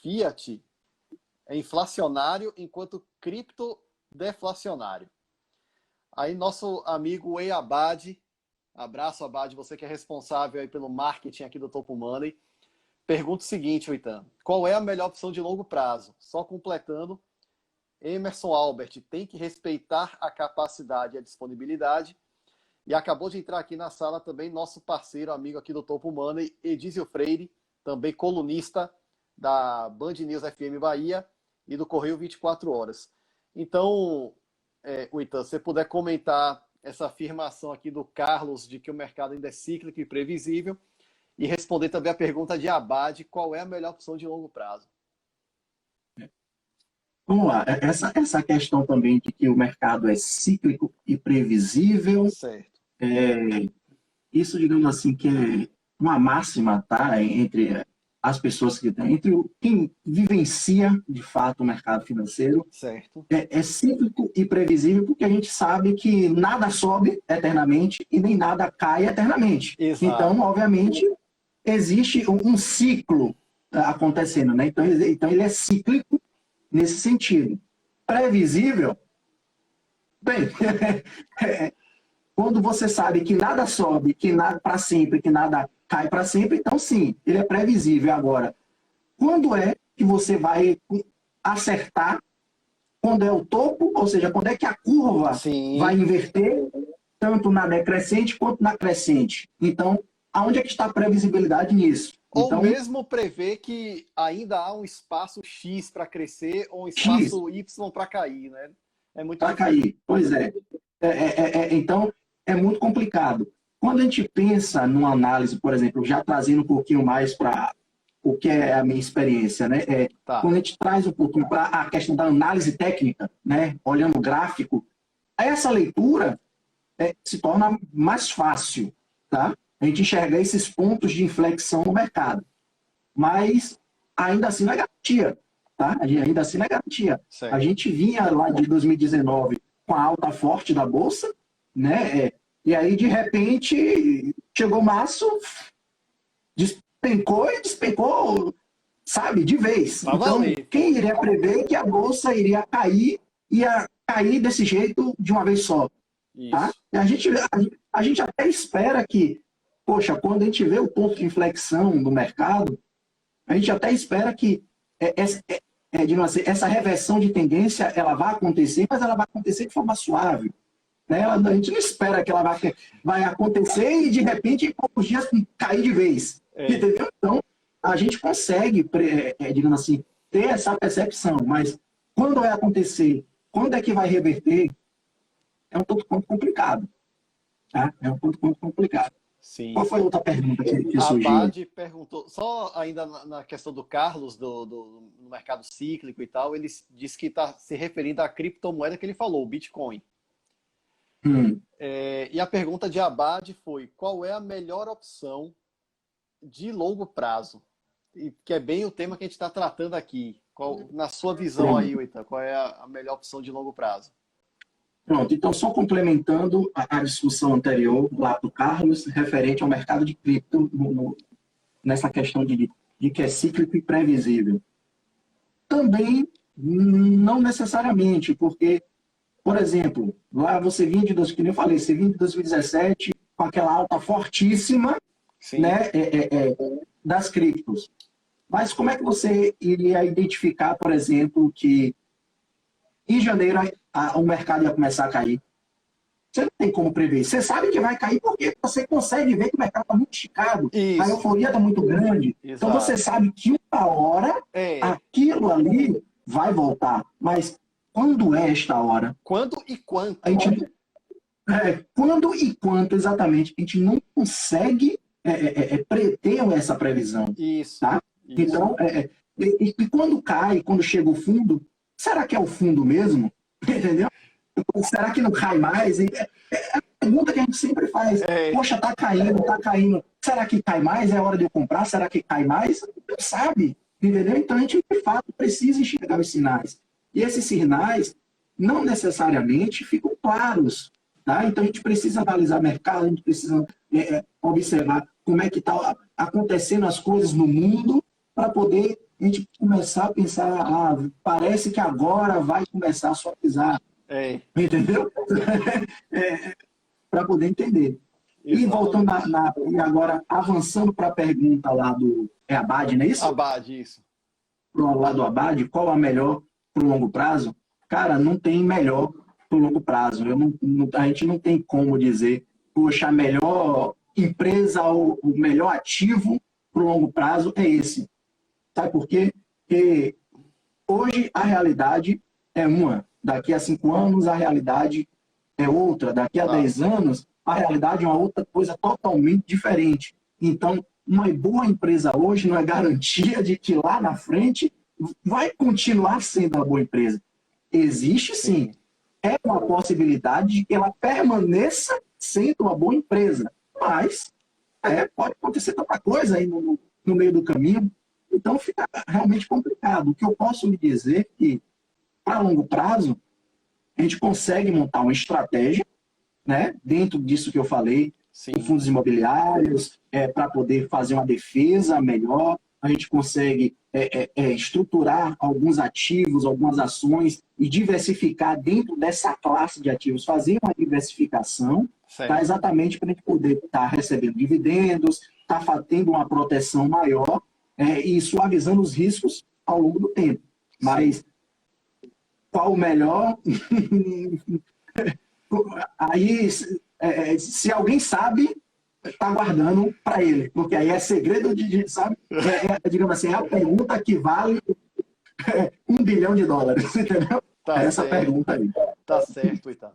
Fiat é inflacionário, enquanto cripto deflacionário. Aí nosso amigo Ei Abad, abraço Abad, você que é responsável aí pelo marketing aqui do Topo Money, pergunta o seguinte, Oitan, qual é a melhor opção de longo prazo? Só completando, Emerson Albert tem que respeitar a capacidade e a disponibilidade. E acabou de entrar aqui na sala também nosso parceiro, amigo aqui do Topo Money, Edísio Freire, também colunista da Band News FM Bahia e do Correio 24 Horas. Então, Oitan, se você puder comentar essa afirmação aqui do Carlos de que o mercado ainda é cíclico e previsível e responder também a pergunta de Abad, qual é a melhor opção de longo prazo? Vamos lá, essa questão também de que o mercado é cíclico e previsível, certo. Isso, digamos assim, que é uma máxima, tá? Entre as pessoas quem vivencia, de fato, o mercado financeiro. Certo. É cíclico e previsível porque a gente sabe que nada sobe eternamente e nem nada cai eternamente. Exato. Então, obviamente, existe um ciclo acontecendo, né? Então, ele é cíclico nesse sentido. Previsível, bem, quando você sabe que nada sobe, que nada para sempre, que nada cai para sempre, então sim, ele é previsível. Agora, quando é que você vai acertar? Quando é o topo, ou seja, quando é que a curva vai inverter, tanto na decrescente quanto na crescente. Então, aonde é que está a previsibilidade nisso? Ou então, mesmo prever que ainda há um espaço X para crescer ou um espaço Y para cair, né? É muito para cair, pois é. Então, é muito complicado. Quando a gente pensa numa análise, por exemplo, já trazendo um pouquinho mais para o que é a minha experiência, né? Quando a gente traz um pouquinho para a questão da análise técnica, né? Olhando o gráfico, essa leitura se torna mais fácil, tá? A gente enxergar esses pontos de inflexão no mercado. Mas ainda assim não é garantia, tá? Ainda assim não é garantia. Certo. A gente vinha lá de 2019 com a alta forte da Bolsa, né? E aí, de repente, chegou março, despencou, sabe, de vez. Então, quem iria prever que a Bolsa iria cair desse jeito de uma vez só? Tá? E a gente até espera que, poxa, quando a gente vê o ponto de inflexão do mercado, a gente até espera que essa reversão de tendência ela vai acontecer, mas ela vai acontecer de forma suave. Né? A gente não espera que ela vai acontecer e, de repente, em poucos dias cair de vez. Entendeu? Então, a gente consegue, digamos assim, ter essa percepção, mas quando vai acontecer, quando é que vai reverter, é um ponto complicado. Tá? É um ponto complicado. Sim. Qual foi a outra pergunta que surgiu? A Abad perguntou, só ainda na questão do Carlos, do mercado cíclico e tal, ele disse que está se referindo à criptomoeda que ele falou, o Bitcoin. E a pergunta de Abad foi, qual é a melhor opção de longo prazo? E que é bem o tema que a gente está tratando aqui. Na sua visão aí, Oitan, qual é a melhor opção de longo prazo? Pronto, então só complementando a discussão anterior lá para o Carlos, referente ao mercado de cripto, nessa questão de que é cíclico e previsível. Também não necessariamente, porque, por exemplo, lá você vinha como eu falei, você vinha de 2017 com aquela alta fortíssima, né, das criptos. Mas como é que você iria identificar, por exemplo, que em janeiro o mercado ia começar a cair? Você não tem como prever. Você sabe que vai cair porque você consegue ver que o mercado está muito esticado. Isso. A euforia está muito grande. Exato. Então você sabe que uma hora aquilo ali vai voltar. Mas quando é esta hora? Quando e quanto? Quando e quanto, exatamente. A gente não consegue ter essa previsão. Isso. Tá? Isso. Então, e quando cai, quando chega o fundo, será que é o fundo mesmo? Entendeu? Será que não cai mais? É a pergunta que a gente sempre faz. Poxa, tá caindo, tá caindo. Será que cai mais? É hora de eu comprar? Será que cai mais? Não sabe, entendeu? Então a gente, de fato, precisa enxergar os sinais. E esses sinais não necessariamente ficam claros. Tá? Então a gente precisa analisar o mercado, a gente precisa observar como é que está acontecendo as coisas no mundo para poder a gente começar a pensar, parece que agora vai começar a suavizar. Entendeu? Para poder entender. Exatamente. E voltando e agora avançando para a pergunta lá do Abad, não é isso? Abad, isso. Pro lado do Abad, qual a melhor para o longo prazo? Cara, não tem melhor para o longo prazo. A gente não tem como dizer, poxa, a melhor empresa ou o melhor ativo para o longo prazo é esse. Sabe por quê? Porque hoje a realidade é uma. Daqui a 5 anos, a realidade é outra. Daqui a 10 anos, a realidade é uma outra coisa totalmente diferente. Então, uma boa empresa hoje não é garantia de que lá na frente vai continuar sendo uma boa empresa. Existe sim. É uma possibilidade de que ela permaneça sendo uma boa empresa. Mas pode acontecer tanta coisa aí no meio do caminho. Então, fica realmente complicado. O que eu posso lhe dizer é que, a longo prazo, a gente consegue montar uma estratégia, né, dentro disso que eu falei, em fundos imobiliários, para poder fazer uma defesa melhor. A gente consegue estruturar alguns ativos, algumas ações e diversificar dentro dessa classe de ativos, fazer uma diversificação, tá, exatamente para a gente poder estar recebendo dividendos, estar tendo uma proteção maior e suavizando os riscos ao longo do tempo. Mas qual o melhor? Aí, se alguém sabe, está guardando para ele, porque aí é segredo sabe? Digamos assim, é a pergunta que vale $1 bilhão, entendeu? Tá essa certo. Pergunta aí. Tá certo, Itan.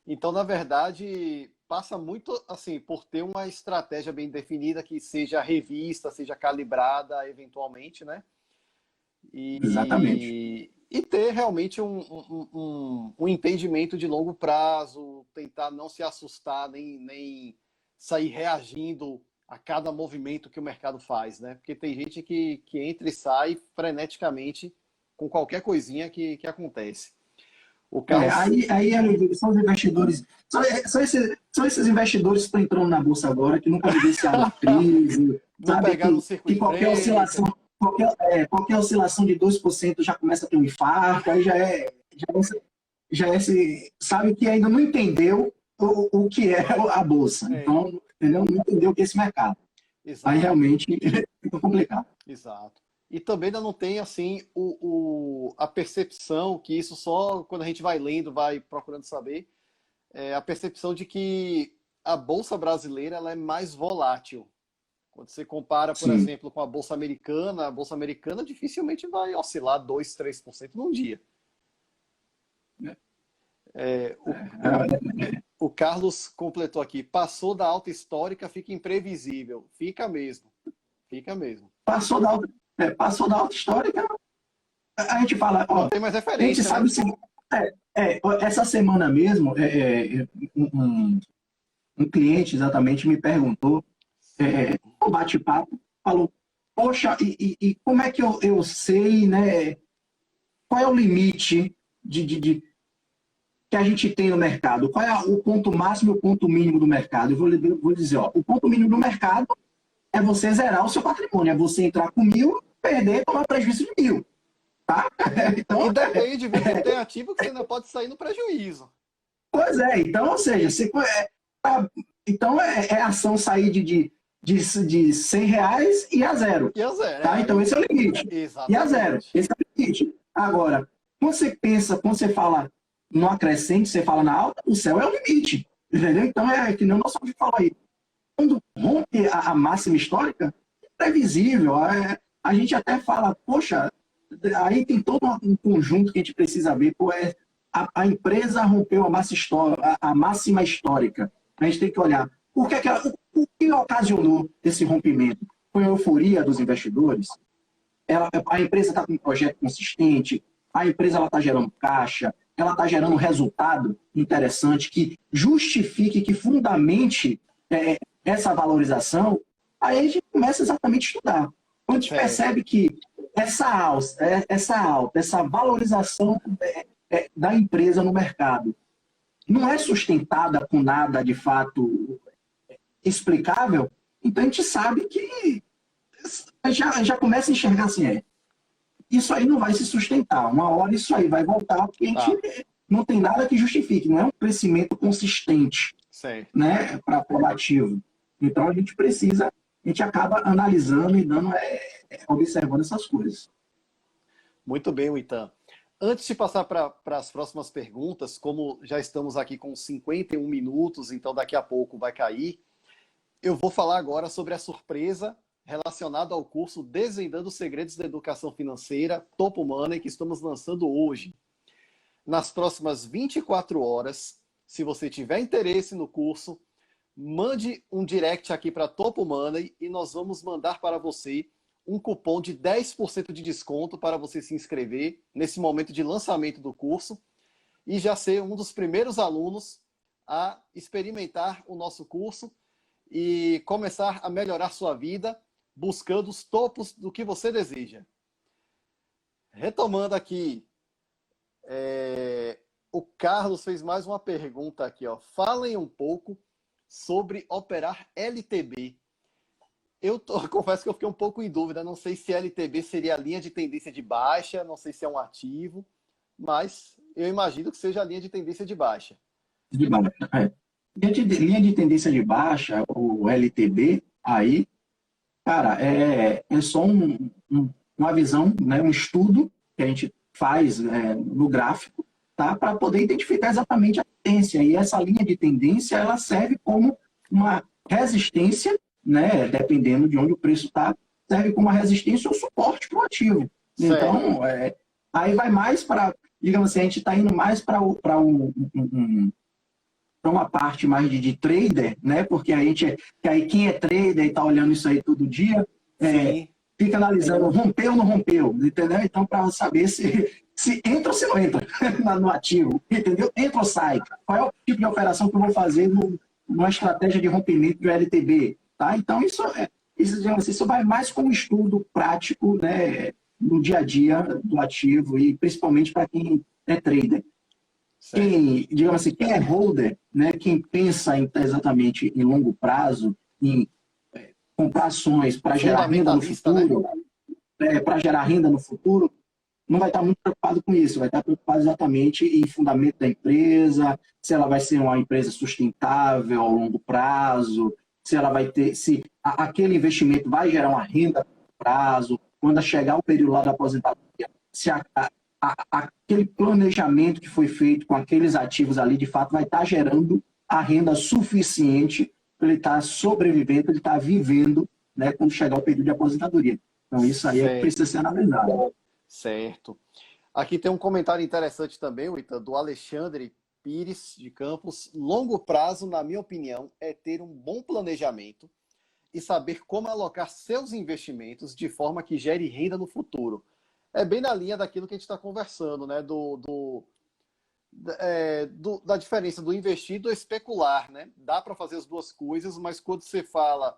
Então, na verdade, passa muito assim por ter uma estratégia bem definida que seja revista, seja calibrada eventualmente, né? Exatamente. E ter realmente um entendimento de longo prazo, tentar não se assustar, nem sair reagindo a cada movimento que o mercado faz, né? Porque tem gente que entra e sai freneticamente com qualquer coisinha que acontece. O Carlos... aí são os investidores, são esses investidores que estão entrando na bolsa agora, que nunca vivenciaram a crise, não pegaram o circuito que qualquer oscilação, qualquer oscilação de 2% já começa a ter um infarto, aí sabe que ainda não entendeu o que é a bolsa. Então, entendeu? Não entendeu o que é esse mercado. Exato. Aí realmente fica complicado. Exato. E também ainda não tem assim a percepção, que isso só quando a gente vai lendo, vai procurando saber, a percepção de que a Bolsa brasileira ela é mais volátil. Quando você compara, por exemplo, com a Bolsa Americana dificilmente vai oscilar 2%, 3% num dia. O Carlos completou aqui, passou da alta histórica, fica imprevisível. Fica mesmo. Passou da alta histórica, a gente fala, não tem mais referência. A gente sabe essa semana mesmo, um cliente exatamente me perguntou, no bate-papo, falou, poxa, e como é que eu sei, né, qual é o limite que a gente tem no mercado? Qual é o ponto máximo e o ponto mínimo do mercado? Eu vou dizer, o ponto mínimo do mercado é você zerar o seu patrimônio, é você entrar com 1.000, perder e tomar prejuízo de 1.000. Tá? Então, e depende, viu? Tem ativo que você ainda pode sair no prejuízo. Pois então, ou seja, então é ação sair de R$100 e a zero. Tá? Então esse é o limite. Exatamente. E a zero. Esse é o limite. Agora, quando você fala no acrescente, você fala na alta, o céu é o limite. Entendeu? Então é que nem o nosso amigo falou aí. Quando rompe a máxima histórica, é previsível. A gente até fala, poxa, aí tem todo um conjunto que a gente precisa ver. A empresa rompeu a máxima histórica. A gente tem que olhar o que ocasionou esse rompimento. Foi a euforia dos investidores? A empresa está com um projeto consistente? A empresa está gerando caixa? ela está gerando um resultado interessante que justifique, que fundamente essa valorização, aí a gente começa exatamente a estudar. Quando a gente percebe que essa valorização da empresa no mercado não é sustentada com nada de fato explicável, então a gente sabe que já começa a enxergar assim, isso aí não vai se sustentar. Uma hora isso aí vai voltar, porque a gente não tem nada que justifique, não é um crescimento consistente, né, para o ativo. Então a gente acaba analisando e observando essas coisas. Muito bem, Witan. Antes de passar para as próximas perguntas, como já estamos aqui com 51 minutos, então daqui a pouco vai cair, eu vou falar agora sobre a surpresa relacionada ao curso Desvendando os Segredos da Educação Financeira, Topo Money, que estamos lançando hoje. Nas próximas 24 horas, se você tiver interesse no curso, mande um direct aqui para Topo Money e nós vamos mandar para você um cupom de 10% de desconto para você se inscrever nesse momento de lançamento do curso e já ser um dos primeiros alunos a experimentar o nosso curso e começar a melhorar sua vida buscando os topos do que você deseja. Retomando aqui, o Carlos fez mais uma pergunta aqui. Falem um pouco sobre operar LTB. Confesso que eu fiquei um pouco em dúvida. Não sei se LTB seria a linha de tendência de baixa, não sei se é um ativo, mas eu imagino que seja a linha de tendência de baixa. De baixa, linha de tendência de baixa, o LTB, aí, cara, é só uma visão, né, um estudo que a gente faz no gráfico, tá, para poder identificar exatamente a tendência. E essa linha de tendência, ela serve como uma resistência, né, dependendo de onde o preço está, serve como uma resistência ou suporte para o ativo. Certo. Então, aí vai mais para, digamos assim, a gente está indo mais para uma parte mais de trader, né? Porque aí quem é trader e está olhando isso aí todo dia, fica analisando, rompeu ou não rompeu, entendeu? Então, para saber se entra ou se não entra no ativo, entendeu? Entra ou sai. Qual é o tipo de operação que eu vou fazer numa estratégia de rompimento do LTB? Tá? Então, isso vai mais como estudo prático, né, no dia a dia do ativo e principalmente para quem é trader. Digamos assim, quem é holder, né, quem pensa exatamente em longo prazo, em comprar ações para gerar renda no futuro, para gerar renda no futuro, não vai estar muito preocupado com isso, vai estar preocupado exatamente em fundamento da empresa, se ela vai ser uma empresa sustentável ao longo prazo, se ela vai ter, se aquele investimento vai gerar uma renda a longo prazo, quando chegar o período lá da aposentadoria, se aquele planejamento que foi feito com aqueles ativos ali, de fato, vai estar gerando a renda suficiente para ele estar sobrevivendo, ele estar vivendo, né, quando chegar o período de aposentadoria. Então, isso aí é que precisa ser analisado. Certo. Aqui tem um comentário interessante também, Witan, do Alexandre Pires de Campos. Longo prazo, na minha opinião, é ter um bom planejamento e saber como alocar seus investimentos de forma que gere renda no futuro. É bem na linha daquilo que a gente está conversando, né? Da diferença do investir e do especular, né? Dá para fazer as duas coisas, mas quando você fala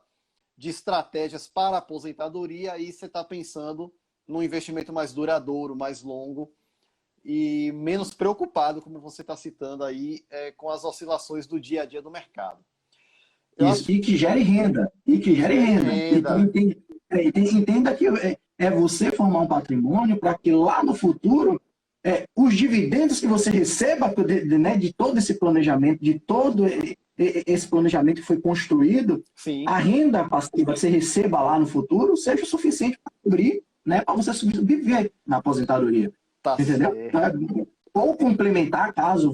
de estratégias para a aposentadoria, aí você está pensando num investimento mais duradouro, mais longo e menos preocupado, como você está citando aí, com as oscilações do dia a dia do mercado. E que gere renda. Então, entenda que é você formar um patrimônio para que lá no futuro os dividendos que você receba né, de todo esse planejamento, de todo esse planejamento que foi construído, sim, a renda passiva que você receba lá no futuro seja o suficiente para cobrir, né, para você sobreviver na aposentadoria. Tá, entendeu? Ou complementar, caso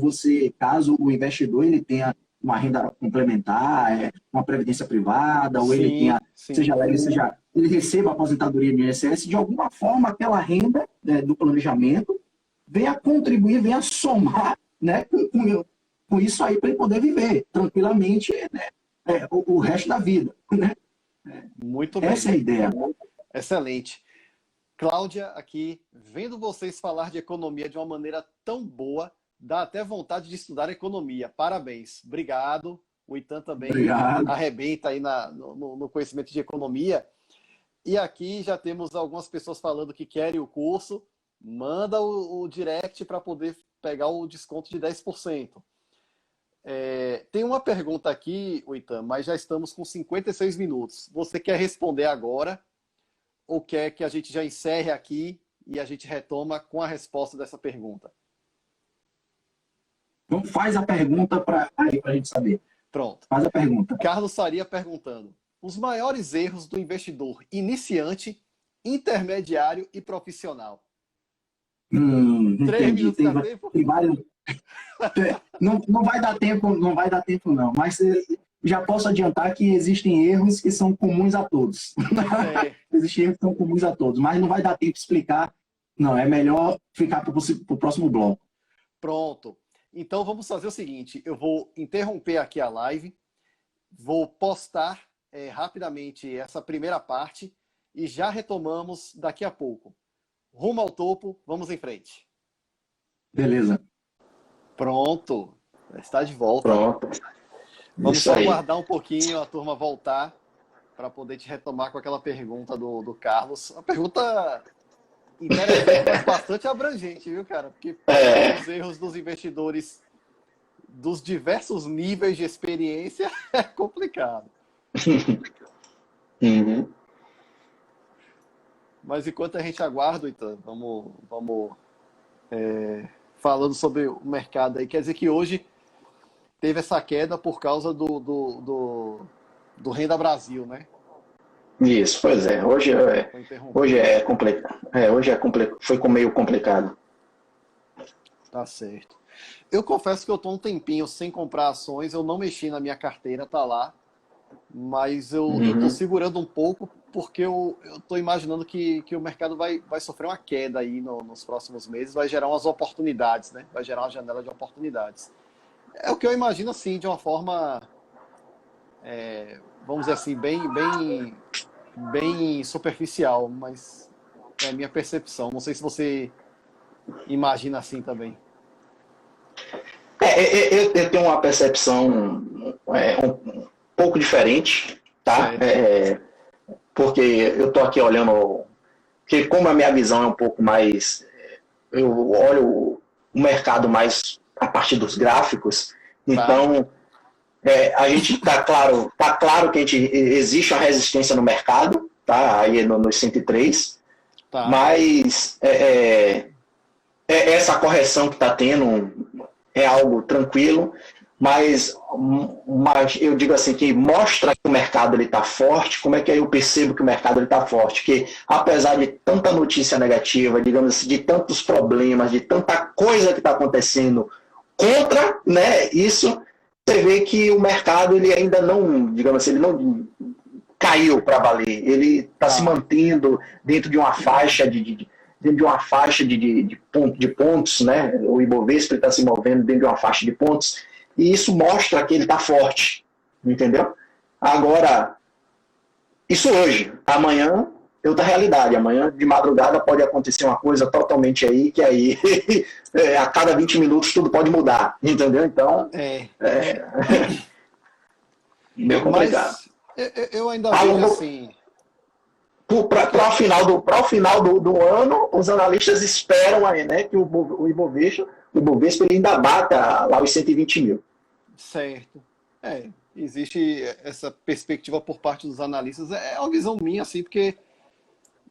o investidor ele tenha uma renda complementar, uma previdência privada, ou ele tenha, ele receba a aposentadoria no INSS, de alguma forma aquela renda do planejamento venha contribuir, venha somar, né, com isso aí para ele poder viver tranquilamente, né, o resto da vida. Né? Muito bem. Essa é a ideia. Excelente. Cláudia, aqui, vendo vocês falar de economia de uma maneira tão boa, Dá até vontade de estudar economia. Parabéns. Obrigado. O Itan também Obrigado. arrebenta aí no conhecimento de economia. E aqui já temos algumas pessoas falando que querem o curso. Manda o direct para poder pegar o desconto de 10%. Tem uma pergunta aqui, Itan, mas já estamos com 56 minutos. Você quer responder agora ou quer que a gente já encerre aqui e a gente retoma com a resposta dessa pergunta? Então faz a pergunta para a gente saber. Pronto. Faz a pergunta. Carlos Faria perguntando: os maiores erros do investidor iniciante, intermediário e profissional? 3 Entendi. minutos dá tempo? Tem vários. Não vai dar tempo, não. Mas já posso adiantar que existem erros que são comuns a todos. Existem erros que são comuns a todos, mas não vai dar tempo de explicar. Não, é melhor ficar para o próximo bloco. Pronto. Então vamos fazer o seguinte: eu vou interromper aqui a live, vou postar rapidamente essa primeira parte e já retomamos daqui a pouco. Rumo ao topo, vamos em frente. Beleza. Pronto. Está de volta. Pronto. Vamos Isso só aí. aguardar um pouquinho a turma voltar para poder te retomar com aquela pergunta do Carlos. Uma pergunta interessante, mas bastante abrangente, viu, cara? Porque os erros dos investidores dos diversos níveis de experiência é complicado. Uhum. Mas enquanto a gente aguarda, então, vamos falando sobre o mercado aí. Quer dizer que hoje teve essa queda por causa do Renda Brasil, né? Isso, pois é. Hoje é complicado. Foi meio complicado. Tá certo. Eu confesso que eu tô um tempinho sem comprar ações, eu não mexi na minha carteira, tá lá. Mas eu tô segurando um pouco porque eu tô imaginando que o mercado vai sofrer uma queda aí nos próximos meses, vai gerar umas oportunidades, né? Vai gerar uma janela de oportunidades. É o que eu imagino, assim, de uma forma, vamos dizer assim, bem superficial, mas é a minha percepção. Não sei se você imagina assim também. Eu tenho uma percepção um pouco diferente, tá? Porque eu tô aqui olhando, porque como a minha visão é um pouco mais, eu olho o mercado mais a partir dos gráficos, então a gente tá claro que existe uma resistência no mercado, tá? Aí nos 103, mas essa correção que está tendo é algo tranquilo, mas eu digo assim, que mostra que o mercado está forte. Como é que eu percebo que o mercado está forte? Que apesar de tanta notícia negativa, digamos assim, de tantos problemas, de tanta coisa que está acontecendo contra, né, isso, você vê que o mercado ele ainda não, digamos assim, ele não caiu para valer. Ele está se mantendo dentro de uma faixa de pontos, né? O Ibovespa está se movendo dentro de uma faixa de pontos, e isso mostra que ele está forte, entendeu? Agora, isso hoje, amanhã é outra realidade. Amanhã de madrugada pode acontecer uma coisa totalmente aí, que aí a cada 20 minutos tudo pode mudar, entendeu? Então, meio complicado. Mas eu ainda vejo assim... Para o final do ano, os analistas esperam aí, né, que o Ibovespa ele ainda bata lá os 120 mil. Certo. Existe essa perspectiva por parte dos analistas. É uma visão minha, assim, porque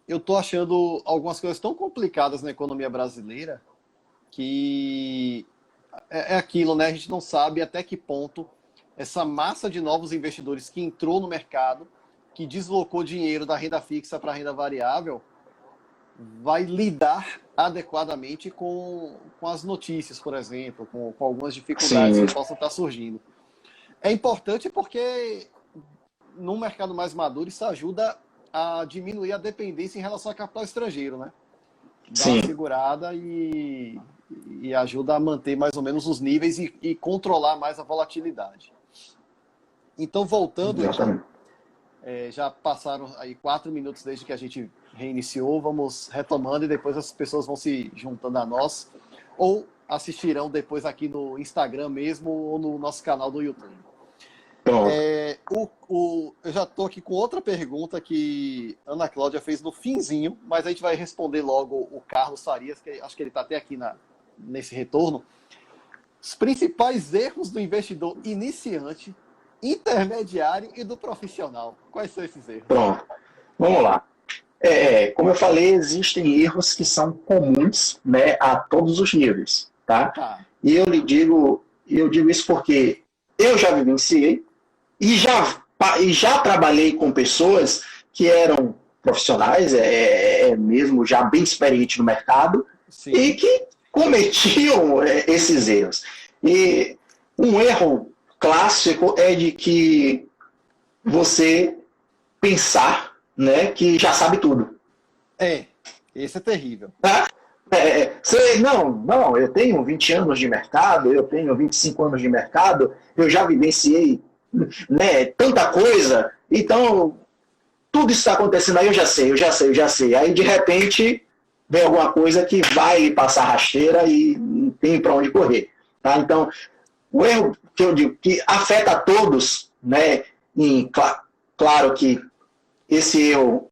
eu estou achando algumas coisas tão complicadas na economia brasileira que é aquilo, né? A gente não sabe até que ponto essa massa de novos investidores que entrou no mercado, que deslocou dinheiro da renda fixa para a renda variável, vai lidar adequadamente com as notícias, por exemplo, com algumas dificuldades que possam estar surgindo. É importante porque no mercado mais maduro isso ajuda a diminuir a dependência em relação a capital estrangeiro, né? Dá uma segurada e ajuda a manter mais ou menos os níveis e controlar mais a volatilidade. Então, voltando, já passaram aí 4 minutos desde que a gente reiniciou, vamos retomando e depois as pessoas vão se juntando a nós. Ou assistirão depois aqui no Instagram mesmo ou no nosso canal do YouTube. Pronto. Eu já estou aqui com outra pergunta que Ana Cláudia fez no finzinho, mas a gente vai responder logo o Carlos Farias, que acho que ele está até aqui nesse retorno. Os principais erros do investidor iniciante, intermediário e do profissional. Quais são esses erros? Pronto. Vamos lá. Como eu falei, existem erros que são comuns, né, a todos os níveis, tá? E eu digo isso porque eu já vivenciei e já trabalhei com pessoas que eram profissionais, mesmo já bem experientes no mercado, sim, e que cometiam esses erros. E um erro clássico é de que você pensar, né, que já sabe tudo. Esse é terrível. Tá? Não, eu tenho 20 anos de mercado, eu tenho 25 anos de mercado, eu já vivenciei, né, tanta coisa, então tudo isso está acontecendo aí, eu já sei. Aí, de repente, vem alguma coisa que vai passar rasteira e não tem para onde correr. Tá? Então, o erro que eu digo que afeta a todos, né, claro que esse erro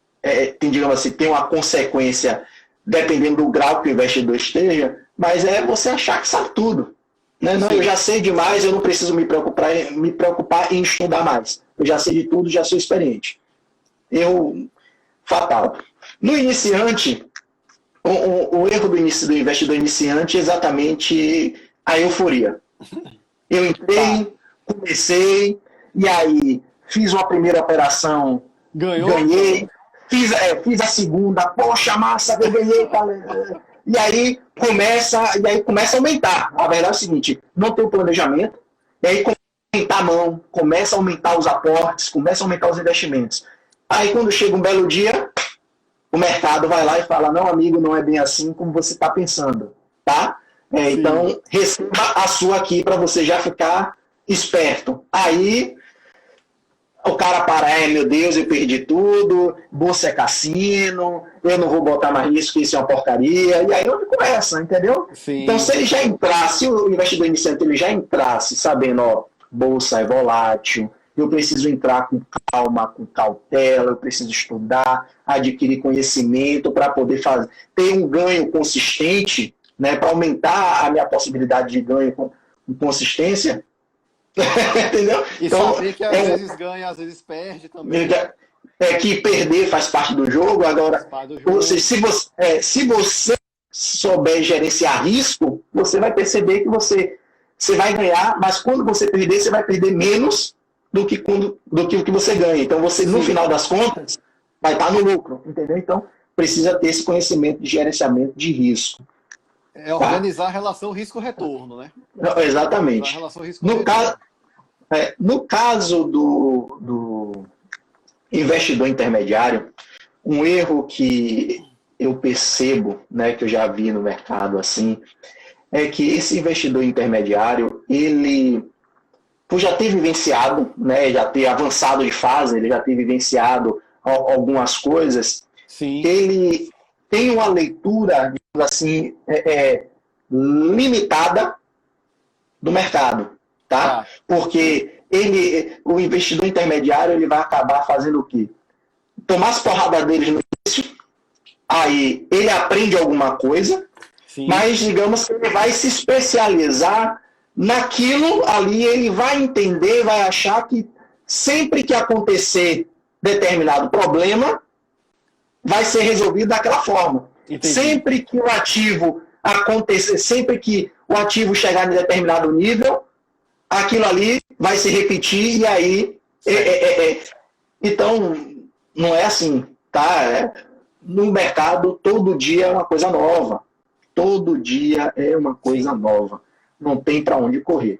digamos assim, tem uma consequência dependendo do grau que o investidor esteja, mas você achar que sabe tudo. Né? Não, eu já sei demais, eu não preciso me preocupar em estudar mais. Eu já sei de tudo, já sou experiente. Erro fatal. No iniciante, o erro do investidor iniciante é exatamente a euforia. Eu entrei, comecei, e aí fiz uma primeira operação, ganhei, fiz a segunda, poxa, massa, eu ganhei. E aí começa a aumentar. A verdade é o seguinte, não tem o planejamento, e aí começa a aumentar a mão, começa a aumentar os aportes, começa a aumentar os investimentos. Aí quando chega um belo dia, o mercado vai lá e fala, não, amigo, não é bem assim como você está pensando, tá? Então, receba a sua aqui para você já ficar esperto. Aí o cara para, meu Deus, eu perdi tudo, bolsa é cassino, eu não vou botar mais nisso, que isso é uma porcaria. E aí onde começa, entendeu? Sim. Então, se ele já entrasse, o investidor iniciante ele já entrasse sabendo, bolsa é volátil, eu preciso entrar com calma, com cautela, eu preciso estudar, adquirir conhecimento para poder ter um ganho consistente, né, para aumentar a minha possibilidade de ganho com consistência. Entendeu? E então, saber que às vezes ganha, às vezes perde também. Que perder faz parte do jogo. Agora, se você souber gerenciar risco, você vai perceber que você vai ganhar, mas quando você perder, você vai perder menos do que o que você ganha. Então, você, no final das contas, vai estar no lucro. Entendeu? Então, precisa ter esse conhecimento de gerenciamento de risco. Organizar a relação risco-retorno, né? Exatamente. No caso do investidor intermediário, um erro que eu percebo, né, que eu já vi no mercado assim, é que esse investidor intermediário, ele, por já ter vivenciado, né, já ter avançado de fase, ele já ter vivenciado algumas coisas, sim, ele tem uma leitura, assim, limitada do mercado, tá? Porque o investidor intermediário, ele vai acabar fazendo o quê? Tomar as porradas deles no início, aí ele aprende alguma coisa, sim, mas digamos que ele vai se especializar naquilo ali, ele vai entender, vai achar que sempre que acontecer determinado problema, vai ser resolvido daquela forma. Entendi. Sempre que o ativo acontecer, sempre que o ativo chegar em determinado nível, aquilo ali vai se repetir e aí... Então, não é assim, tá? No mercado, todo dia é uma coisa nova. Todo dia é uma coisa nova. Não tem para onde correr.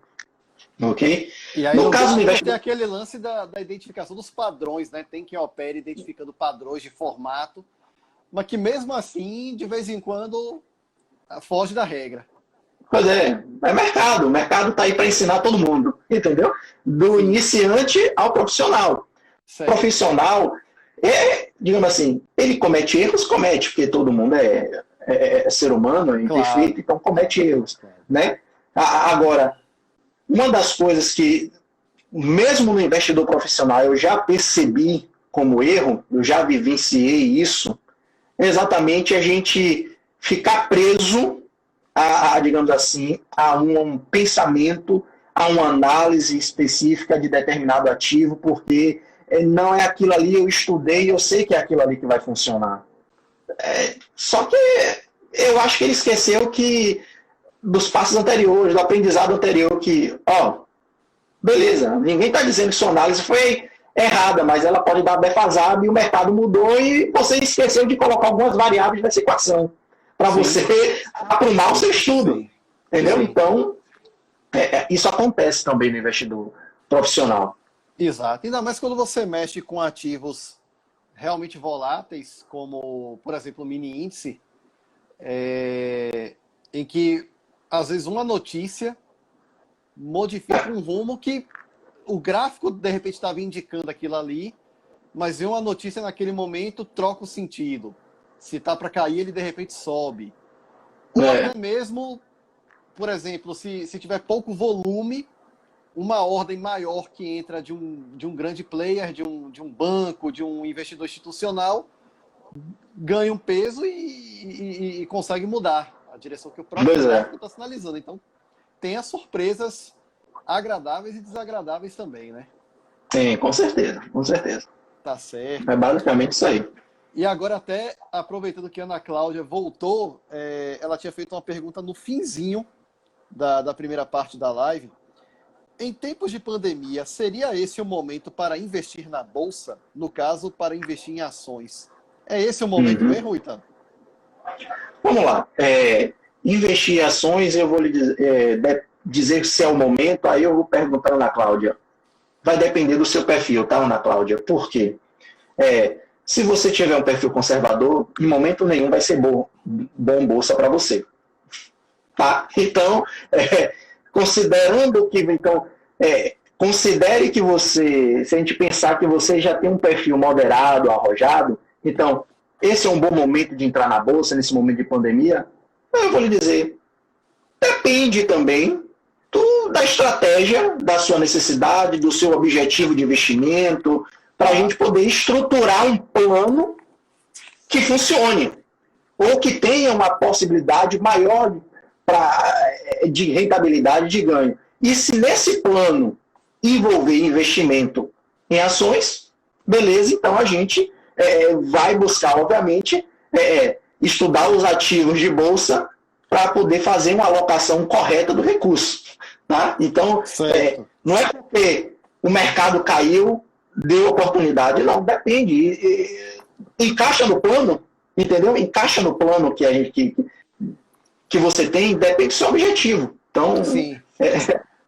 Ok? E aí, no caso do investimento, tem aquele lance da identificação dos padrões, né? Tem quem opere identificando padrões de formato, mas que mesmo assim, de vez em quando, foge da regra. Pois é mercado. O mercado está aí para ensinar todo mundo, entendeu? Do iniciante ao profissional. Certo. Profissional, digamos assim, ele comete erros, porque todo mundo é ser humano, é imperfeito, então comete erros. né? Agora, uma das coisas que, mesmo no investidor profissional, eu já percebi como erro, eu já vivenciei isso, é exatamente a gente ficar preso digamos assim, a um pensamento, a uma análise específica de determinado ativo, porque não é aquilo ali, eu estudei, eu sei que é aquilo ali que vai funcionar. Só que eu acho que ele esqueceu que dos passos anteriores, do aprendizado anterior, que, beleza, ninguém está dizendo que sua análise foi errada, mas ela pode dar defasada e o mercado mudou e você esqueceu de colocar algumas variáveis nessa equação para você aprumar o seu estudo. Sim. Entendeu? Sim. Então, isso acontece também no investidor profissional. Exato. Ainda mais quando você mexe com ativos realmente voláteis, como, por exemplo, o mini índice, em que, às vezes, uma notícia modifica um rumo que o gráfico, de repente, estava indicando aquilo ali, mas uma notícia naquele momento troca o sentido. Se está para cair, ele de repente sobe. Ou até mesmo, por exemplo, se tiver pouco volume, uma ordem maior que entra de um grande player, de um banco, de um investidor institucional, ganha um peso e consegue mudar a direção que o próprio gráfico está sinalizando. Então, tem as surpresas agradáveis e desagradáveis também, né? Sim, com certeza, com certeza. Tá certo. É basicamente isso aí. E agora, até aproveitando que a Ana Cláudia voltou, ela tinha feito uma pergunta no finzinho da primeira parte da live. Em tempos de pandemia, seria esse o momento para investir na Bolsa? No caso, para investir em ações. É esse o momento mesmo, Itan? Vamos lá. Investir em ações, eu vou lhe dizer se é o momento, aí eu vou perguntar a Ana Cláudia. Vai depender do seu perfil, tá, Ana Cláudia? Por quê? Se você tiver um perfil conservador, em momento nenhum vai ser bom bolsa para você. Tá? Então, considerando que... Então, considere que você... Se a gente pensar que você já tem um perfil moderado, arrojado, então, esse é um bom momento de entrar na bolsa, nesse momento de pandemia? Eu vou lhe dizer, depende também da estratégia, da sua necessidade, do seu objetivo de investimento, para a gente poder estruturar um plano que funcione, ou que tenha uma possibilidade maior de rentabilidade, de ganho. E se nesse plano envolver investimento em ações, beleza, então a gente vai buscar, obviamente, estudar os ativos de bolsa para poder fazer uma alocação correta do recurso. Tá? Então, não é porque o mercado caiu, deu oportunidade, não, depende. Encaixa no plano, entendeu? Encaixa no plano que você tem, depende do seu objetivo. Então,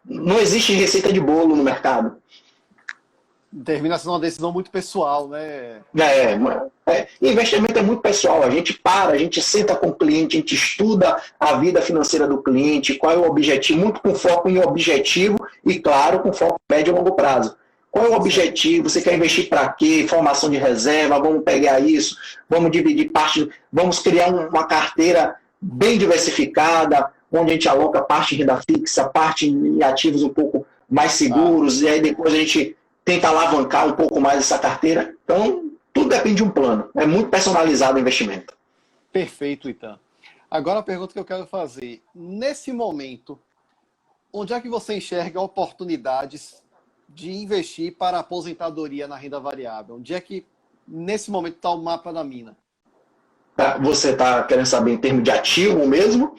não existe receita de bolo no mercado. Termina sendo uma decisão muito pessoal, né? Investimento é muito pessoal. A gente senta com o cliente, a gente estuda a vida financeira do cliente, qual é o objetivo, muito com foco em objetivo e, claro, com foco em médio e longo prazo. Qual é o objetivo? Você quer investir para quê? Formação de reserva, vamos pegar isso, vamos dividir parte, vamos criar uma carteira bem diversificada, onde a gente aloca parte em renda fixa, parte em ativos um pouco mais seguros, e aí depois a gente tenta alavancar um pouco mais essa carteira. Então, tudo depende de um plano. É muito personalizado o investimento. Perfeito, Itan. Agora a pergunta que eu quero fazer. Nesse momento, onde é que você enxerga oportunidades de investir para a aposentadoria na renda variável? Onde é que, nesse momento, está o mapa da mina? Você está querendo saber em termos de ativo mesmo?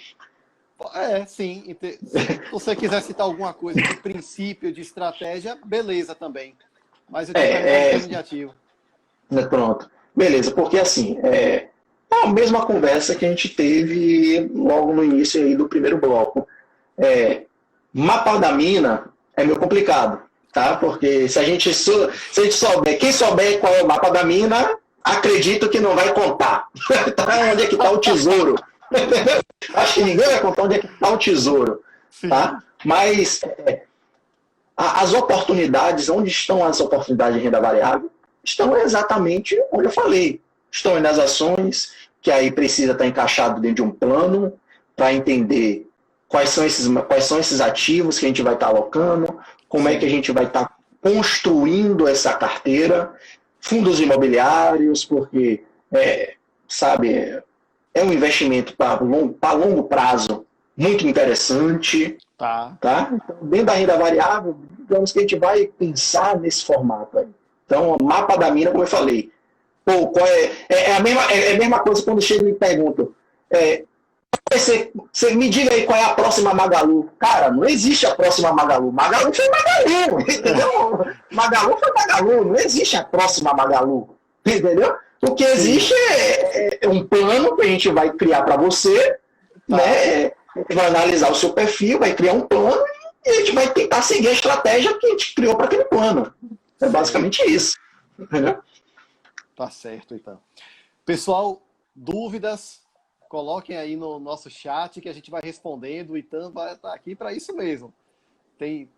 Sim. Se você quiser citar alguma coisa de princípio, de estratégia, beleza também. Mas eu tenho em termos de ativo. Pronto. Beleza, porque assim, é a mesma conversa que a gente teve logo no início aí do primeiro bloco. Mapa da mina é meio complicado, tá? Porque se a gente souber, quem souber qual é o mapa da mina, acredito que não vai contar. Onde é que está o tesouro? Acho que ninguém vai contar onde é que está o tesouro. Tá? Mas as oportunidades, onde estão as oportunidades de renda variável? Estão exatamente onde eu falei. Estão nas ações, que aí precisa estar encaixado dentro de um plano para entender quais são esses ativos que a gente vai estar alocando, como é que a gente vai estar construindo essa carteira, fundos imobiliários, porque, sabe, é um investimento para longo prazo muito interessante. Tá. Então, dentro da renda variável, digamos que a gente vai pensar nesse formato aí. Então, o mapa da mina, como eu falei, pô, é a mesma coisa quando chega e me perguntam, você me diga aí qual é a próxima Magalu. Cara, não existe a próxima Magalu. Magalu foi Magalu, entendeu? Magalu foi Magalu, não existe a próxima Magalu, entendeu? O que existe é um plano que a gente vai criar para você, né? A gente vai analisar o seu perfil, vai criar um plano e a gente vai tentar seguir a estratégia que a gente criou para aquele plano. É basicamente isso, entendeu? Tá certo, então. Pessoal, dúvidas, coloquem aí no nosso chat que a gente vai respondendo. O Itan vai estar aqui para isso mesmo. Tem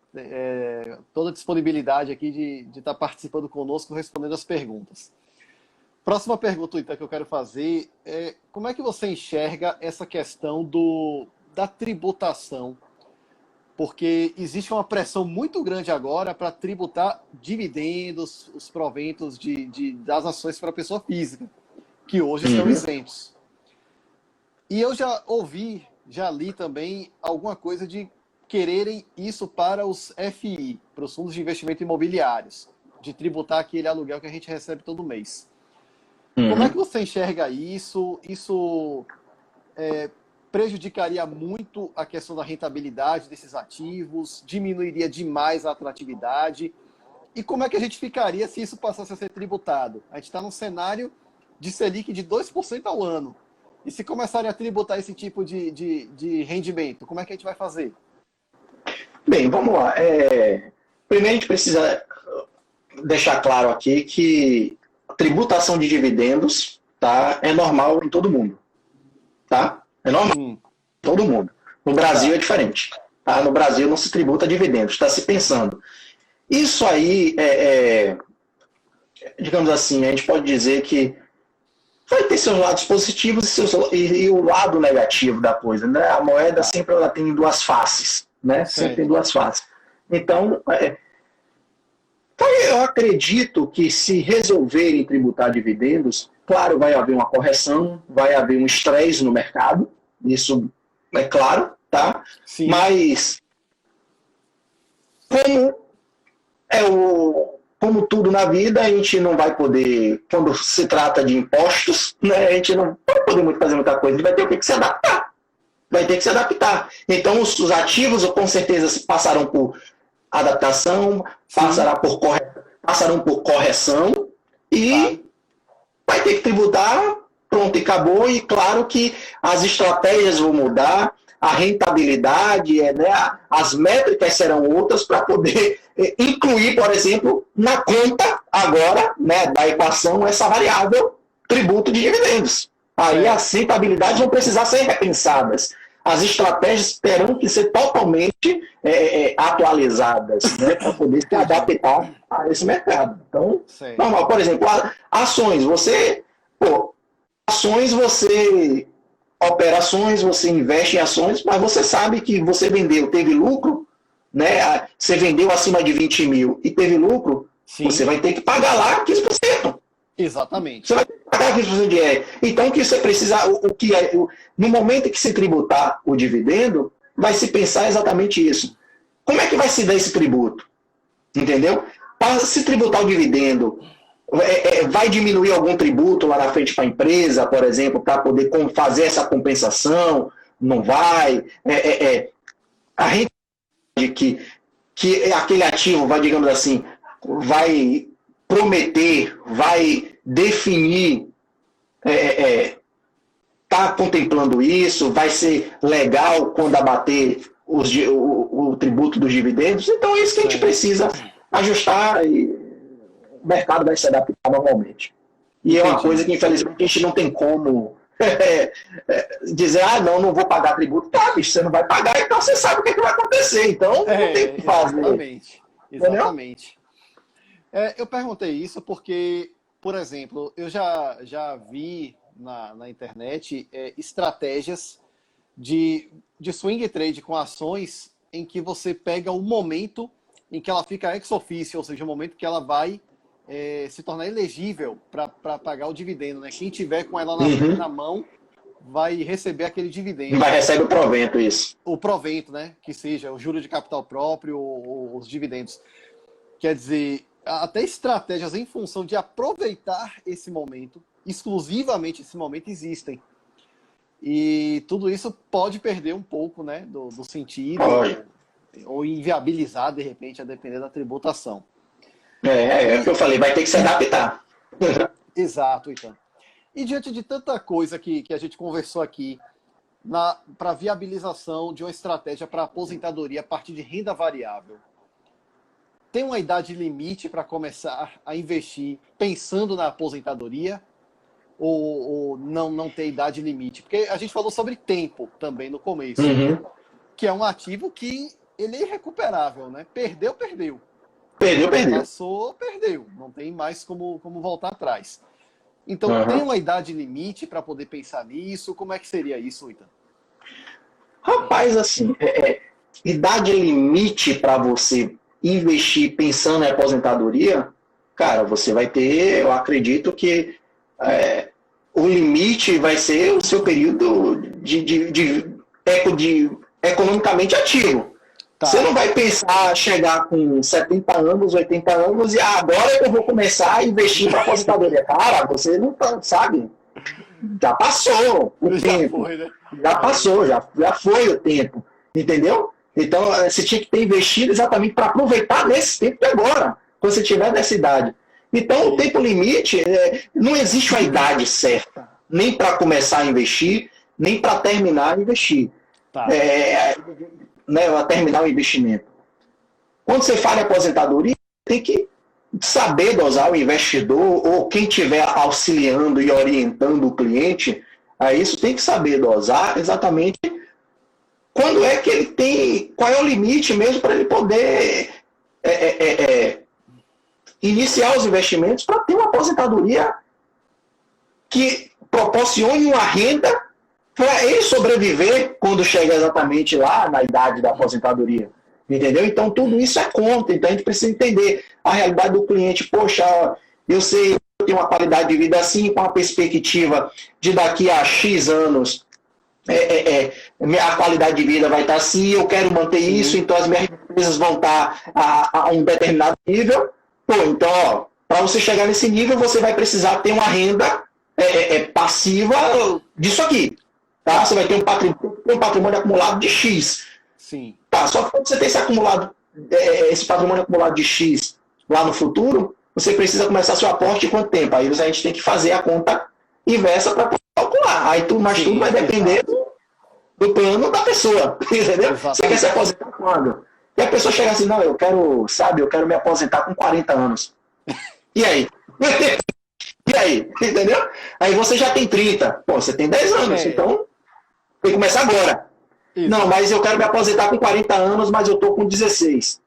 toda a disponibilidade aqui de estar participando conosco, respondendo as perguntas. Próxima pergunta, Itan, que eu quero fazer é como é que você enxerga essa questão da tributação? Porque existe uma pressão muito grande agora para tributar dividendos, os proventos das ações para a pessoa física, que hoje estão isentos. E eu já ouvi, já li também alguma coisa de quererem isso para os FI, para os fundos de investimento imobiliários, de tributar aquele aluguel que a gente recebe todo mês. Como é que você enxerga isso? Isso prejudicaria muito a questão da rentabilidade desses ativos? Diminuiria demais a atratividade? E como é que a gente ficaria se isso passasse a ser tributado? A gente está num cenário de Selic de 2% ao ano. E se começarem a tributar esse tipo de rendimento, como é que a gente vai fazer? Bem, vamos lá. Primeiro a gente precisa deixar claro aqui que a tributação de dividendos, tá, é normal em todo mundo. Tá? É normal em todo mundo. No Brasil é diferente. Tá? No Brasil não se tributa dividendos. Está se pensando. Isso aí, digamos assim, a gente pode dizer que vai ter seus lados positivos e o lado negativo da coisa. Né? A moeda sempre ela tem duas faces. Né? Sempre tem duas faces. Então, eu acredito que se resolverem tributar dividendos, claro, vai haver uma correção, vai haver um estresse no mercado, isso é claro, tá? Sim. Mas, como tudo na vida, a gente não vai poder, quando se trata de impostos, né, a gente não vai poder fazer muita coisa, a gente vai ter que se adaptar. Vai ter que se adaptar. Então, os ativos, com certeza, passarão por adaptação, passarão por correção e vai ter que tributar, pronto, e acabou. E claro que as estratégias vão mudar, a rentabilidade, né, as métricas serão outras para poder incluir, por exemplo, na conta agora, né, da equação essa variável tributo de dividendos. Aí as rentabilidades vão precisar ser repensadas. As estratégias terão que ser totalmente atualizadas, né, para poder se adaptar a esse mercado. Então, normal. Por exemplo, ações. Você operações, você investe em ações, mas você sabe que você vendeu, teve lucro, né? Você vendeu acima de 20 mil e teve lucro, você vai ter que pagar lá 15%. Exatamente. Você vai ter que pagar 15% de IR. Então, o que você precisa, no momento que se tributar o dividendo, vai se pensar exatamente isso. Como é que vai se dar esse tributo? Entendeu? Para se tributar o dividendo, vai diminuir algum tributo lá na frente para a empresa, por exemplo, para poder fazer essa compensação? Não vai? A rentabilidade que aquele ativo vai, digamos assim, vai prometer, vai definir, está contemplando isso, vai ser legal quando abater o tributo dos dividendos. Então é isso que a gente precisa ajustar e o mercado vai se adaptar normalmente. E é uma coisa que, infelizmente, a gente não tem como dizer, não vou pagar tributo. Tá, bicho, você não vai pagar, então você sabe o que vai acontecer. Então, não tem o que fazer. Exatamente. Eu perguntei isso porque, por exemplo, eu já vi na internet estratégias de swing trade com ações em que você pega o momento em que ela fica ex officio, ou seja, o momento que ela vai se tornar elegível para pagar o dividendo, né? Quem tiver com ela na mão vai receber aquele dividendo. Vai receber o provento, isso. O provento, né? Que seja o juro de capital próprio ou os dividendos. Quer dizer, até estratégias em função de aproveitar esse momento, exclusivamente esse momento, existem. E tudo isso pode perder um pouco, né, do sentido, ou inviabilizar, de repente, a depender da tributação. É o que eu falei, vai ter que se adaptar. Exato, então. E diante de tanta coisa que a gente conversou aqui, para viabilização de uma estratégia para aposentadoria a partir de renda variável, tem uma idade limite para começar a investir pensando na aposentadoria? Ou não tem idade limite? Porque a gente falou sobre tempo também no começo, que é um ativo que ele é irrecuperável, né? Perdeu. Perdeu. Passou, perdeu. Não tem mais como voltar atrás. Então, tem uma idade limite para poder pensar nisso? Como é que seria isso, Ita? Rapaz, assim, idade limite para você investir pensando em aposentadoria, cara, você vai ter, eu acredito que o limite vai ser o seu período de economicamente ativo. Tá. Você não vai pensar chegar com 70 anos, 80 anos e agora que eu vou começar a investir para aposentadoria. Cara, você não sabe. Já passou o tempo. Foi, né? Já passou, já foi o tempo. Entendeu? Então, você tinha que ter investido exatamente para aproveitar nesse tempo de agora, quando você tiver nessa idade. Então, o tempo limite, não existe uma idade certa, nem para começar a investir, nem para terminar a investir. Tá. A terminar o investimento. Quando você fala em aposentadoria, tem que saber dosar o investidor, ou quem estiver auxiliando e orientando o cliente a isso, tem que saber dosar exatamente quando é que ele tem, qual é o limite mesmo para ele poder iniciar os investimentos para ter uma aposentadoria que proporcione uma renda para ele sobreviver quando chega exatamente lá na idade da aposentadoria. Entendeu? Então, tudo isso é conta. Então, a gente precisa entender a realidade do cliente. Poxa, eu sei que eu tenho uma qualidade de vida assim, com a perspectiva de daqui a X anos, a qualidade de vida vai estar assim, eu quero manter isso, então as minhas empresas vão estar a um determinado nível. Pô, então, para você chegar nesse nível, você vai precisar ter uma renda passiva disso aqui. Tá? Você vai ter um patrimônio acumulado de X. Sim. Tá, só que quando você tem esse patrimônio acumulado de X lá no futuro, você precisa começar seu aporte em quanto tempo? Aí a gente tem que fazer a conta inversa para calcular. Aí tudo vai depender do plano da pessoa. Entendeu? Exatamente. Você quer se aposentar quando? E a pessoa chega assim, não, eu quero me aposentar com 40 anos. E aí? E aí? Entendeu? Aí você já tem 30. Pô, você tem 10 anos, então tem que começar agora. Isso. Não, mas eu quero me aposentar com 40 anos, mas eu tô com 16.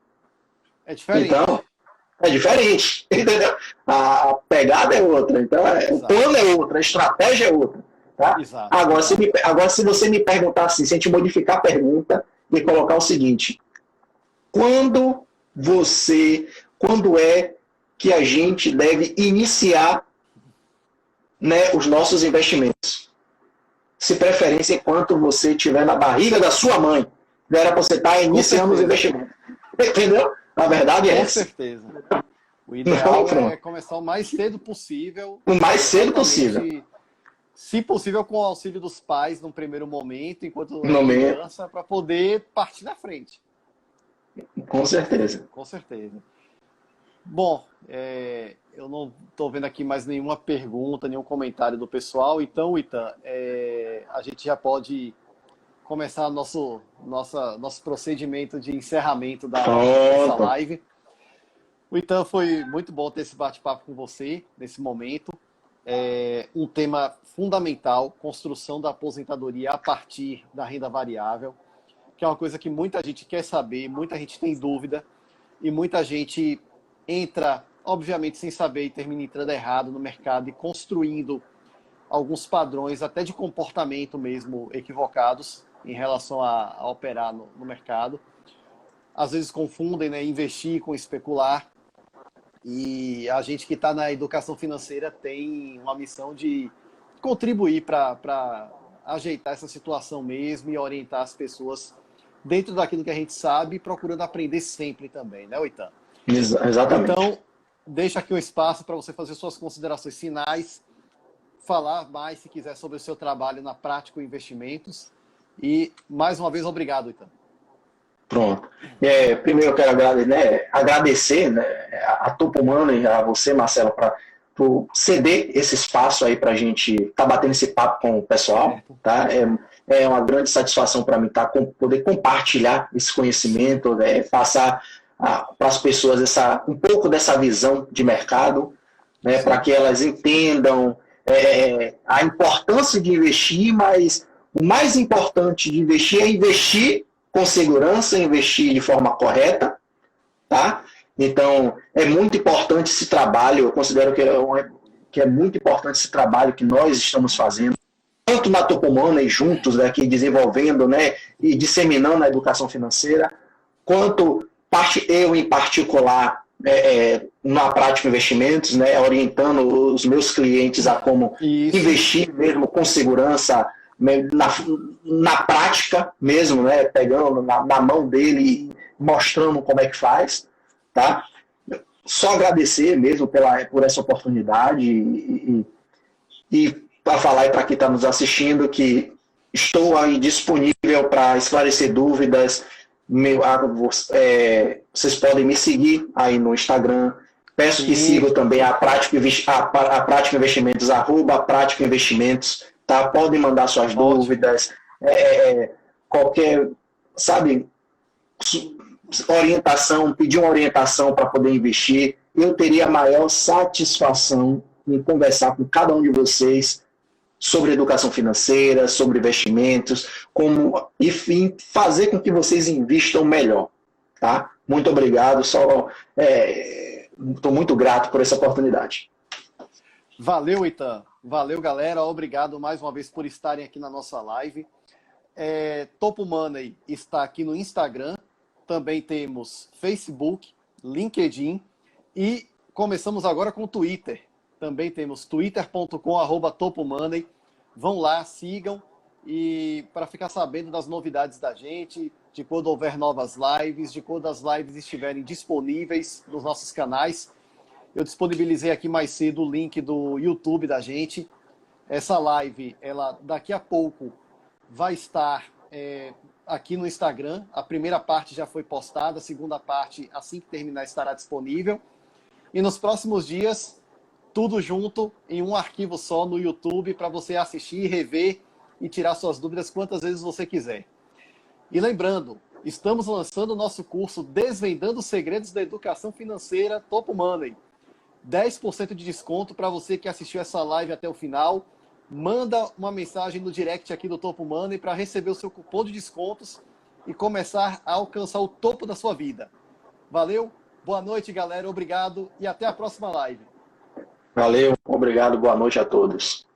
É diferente. Então, é diferente. Entendeu? A pegada é outra. Então, o plano é outro, a estratégia é outra. Tá? Agora, se você me perguntar assim, se a gente modificar a pergunta e colocar o seguinte: quando é que a gente deve iniciar, né, os nossos investimentos? Se preferência enquanto você estiver na barriga da sua mãe, era para você estar iniciando os investimentos. Entendeu? A verdade é essa. Com certeza. O ideal é começar o mais cedo possível. O mais cedo possível. Se possível, com o auxílio dos pais num primeiro momento, enquanto criança, para poder partir na frente. Com certeza. Com certeza. Bom, eu não estou vendo aqui mais nenhuma pergunta, nenhum comentário do pessoal. Então, Itan, a gente já pode começar nosso procedimento de encerramento dessa live. O Itan, foi muito bom ter esse bate-papo com você nesse momento. Um tema fundamental, construção da aposentadoria a partir da renda variável, que é uma coisa que muita gente quer saber, muita gente tem dúvida e muita gente entra, obviamente, sem saber e termina entrando errado no mercado e construindo alguns padrões, até de comportamento mesmo, equivocados. em relação a operar no mercado. Às vezes confundem, né, investir com especular. E a gente que está na educação financeira tem uma missão de contribuir para ajeitar essa situação mesmo e orientar as pessoas dentro daquilo que a gente sabe, procurando aprender sempre também, né, Oitan? Exatamente. Então, deixa aqui um espaço para você fazer suas considerações finais, falar mais, se quiser, sobre o seu trabalho na Prático Investimentos. E, mais uma vez, obrigado, Oitan. Pronto. Primeiro eu quero agradecer, né, a Topo Money, a você, Marcelo, por ceder esse espaço aí para a gente estar batendo esse papo com o pessoal. Tá? É uma grande satisfação para mim poder compartilhar esse conhecimento, passar para as pessoas um pouco dessa visão de mercado, né, para que elas entendam a importância de investir, mas o mais importante de investir é investir com segurança, investir de forma correta, tá? Então, é muito importante esse trabalho, eu considero que é muito importante esse trabalho que nós estamos fazendo, tanto na Topo Money, juntos, aqui desenvolvendo, né, e disseminando a educação financeira, quanto eu, em particular, na Prática Investimentos, né, orientando os meus clientes a como investir mesmo com segurança, na prática mesmo, né, pegando na mão dele e mostrando como é que faz, tá? Só agradecer mesmo por essa oportunidade e para falar para quem está nos assistindo que estou aí disponível para esclarecer dúvidas. Vocês podem me seguir aí no Instagram. Peço que sigam também a Prática Investimentos, @Prática Investimentos. Tá? Podem mandar suas dúvidas, qualquer, sabe, orientação, pedir uma orientação para poder investir. Eu teria a maior satisfação em conversar com cada um de vocês sobre educação financeira, sobre investimentos, enfim, fazer com que vocês investam melhor. Tá? Muito obrigado, estou muito grato por essa oportunidade. Valeu, Oitan. Valeu, galera. Obrigado mais uma vez por estarem aqui na nossa live. Topo Money está aqui no Instagram. Também temos Facebook, LinkedIn e começamos agora com o Twitter. Também temos twitter.com/topomoney. Vão lá, sigam e para ficar sabendo das novidades da gente, de quando houver novas lives, de quando as lives estiverem disponíveis nos nossos canais. Eu disponibilizei aqui mais cedo o link do YouTube da gente. Essa live, ela daqui a pouco vai estar aqui no Instagram. A primeira parte já foi postada, a segunda parte, assim que terminar, estará disponível. E nos próximos dias, tudo junto em um arquivo só no YouTube para você assistir, rever e tirar suas dúvidas quantas vezes você quiser. E lembrando, estamos lançando o nosso curso Desvendando os Segredos da Educação Financeira Topo Money. 10% de desconto para você que assistiu essa live até o final. Manda uma mensagem no direct aqui do Topo Money para receber o seu cupom de descontos e começar a alcançar o topo da sua vida. Valeu, boa noite, galera, obrigado e até a próxima live. Valeu, obrigado, boa noite a todos.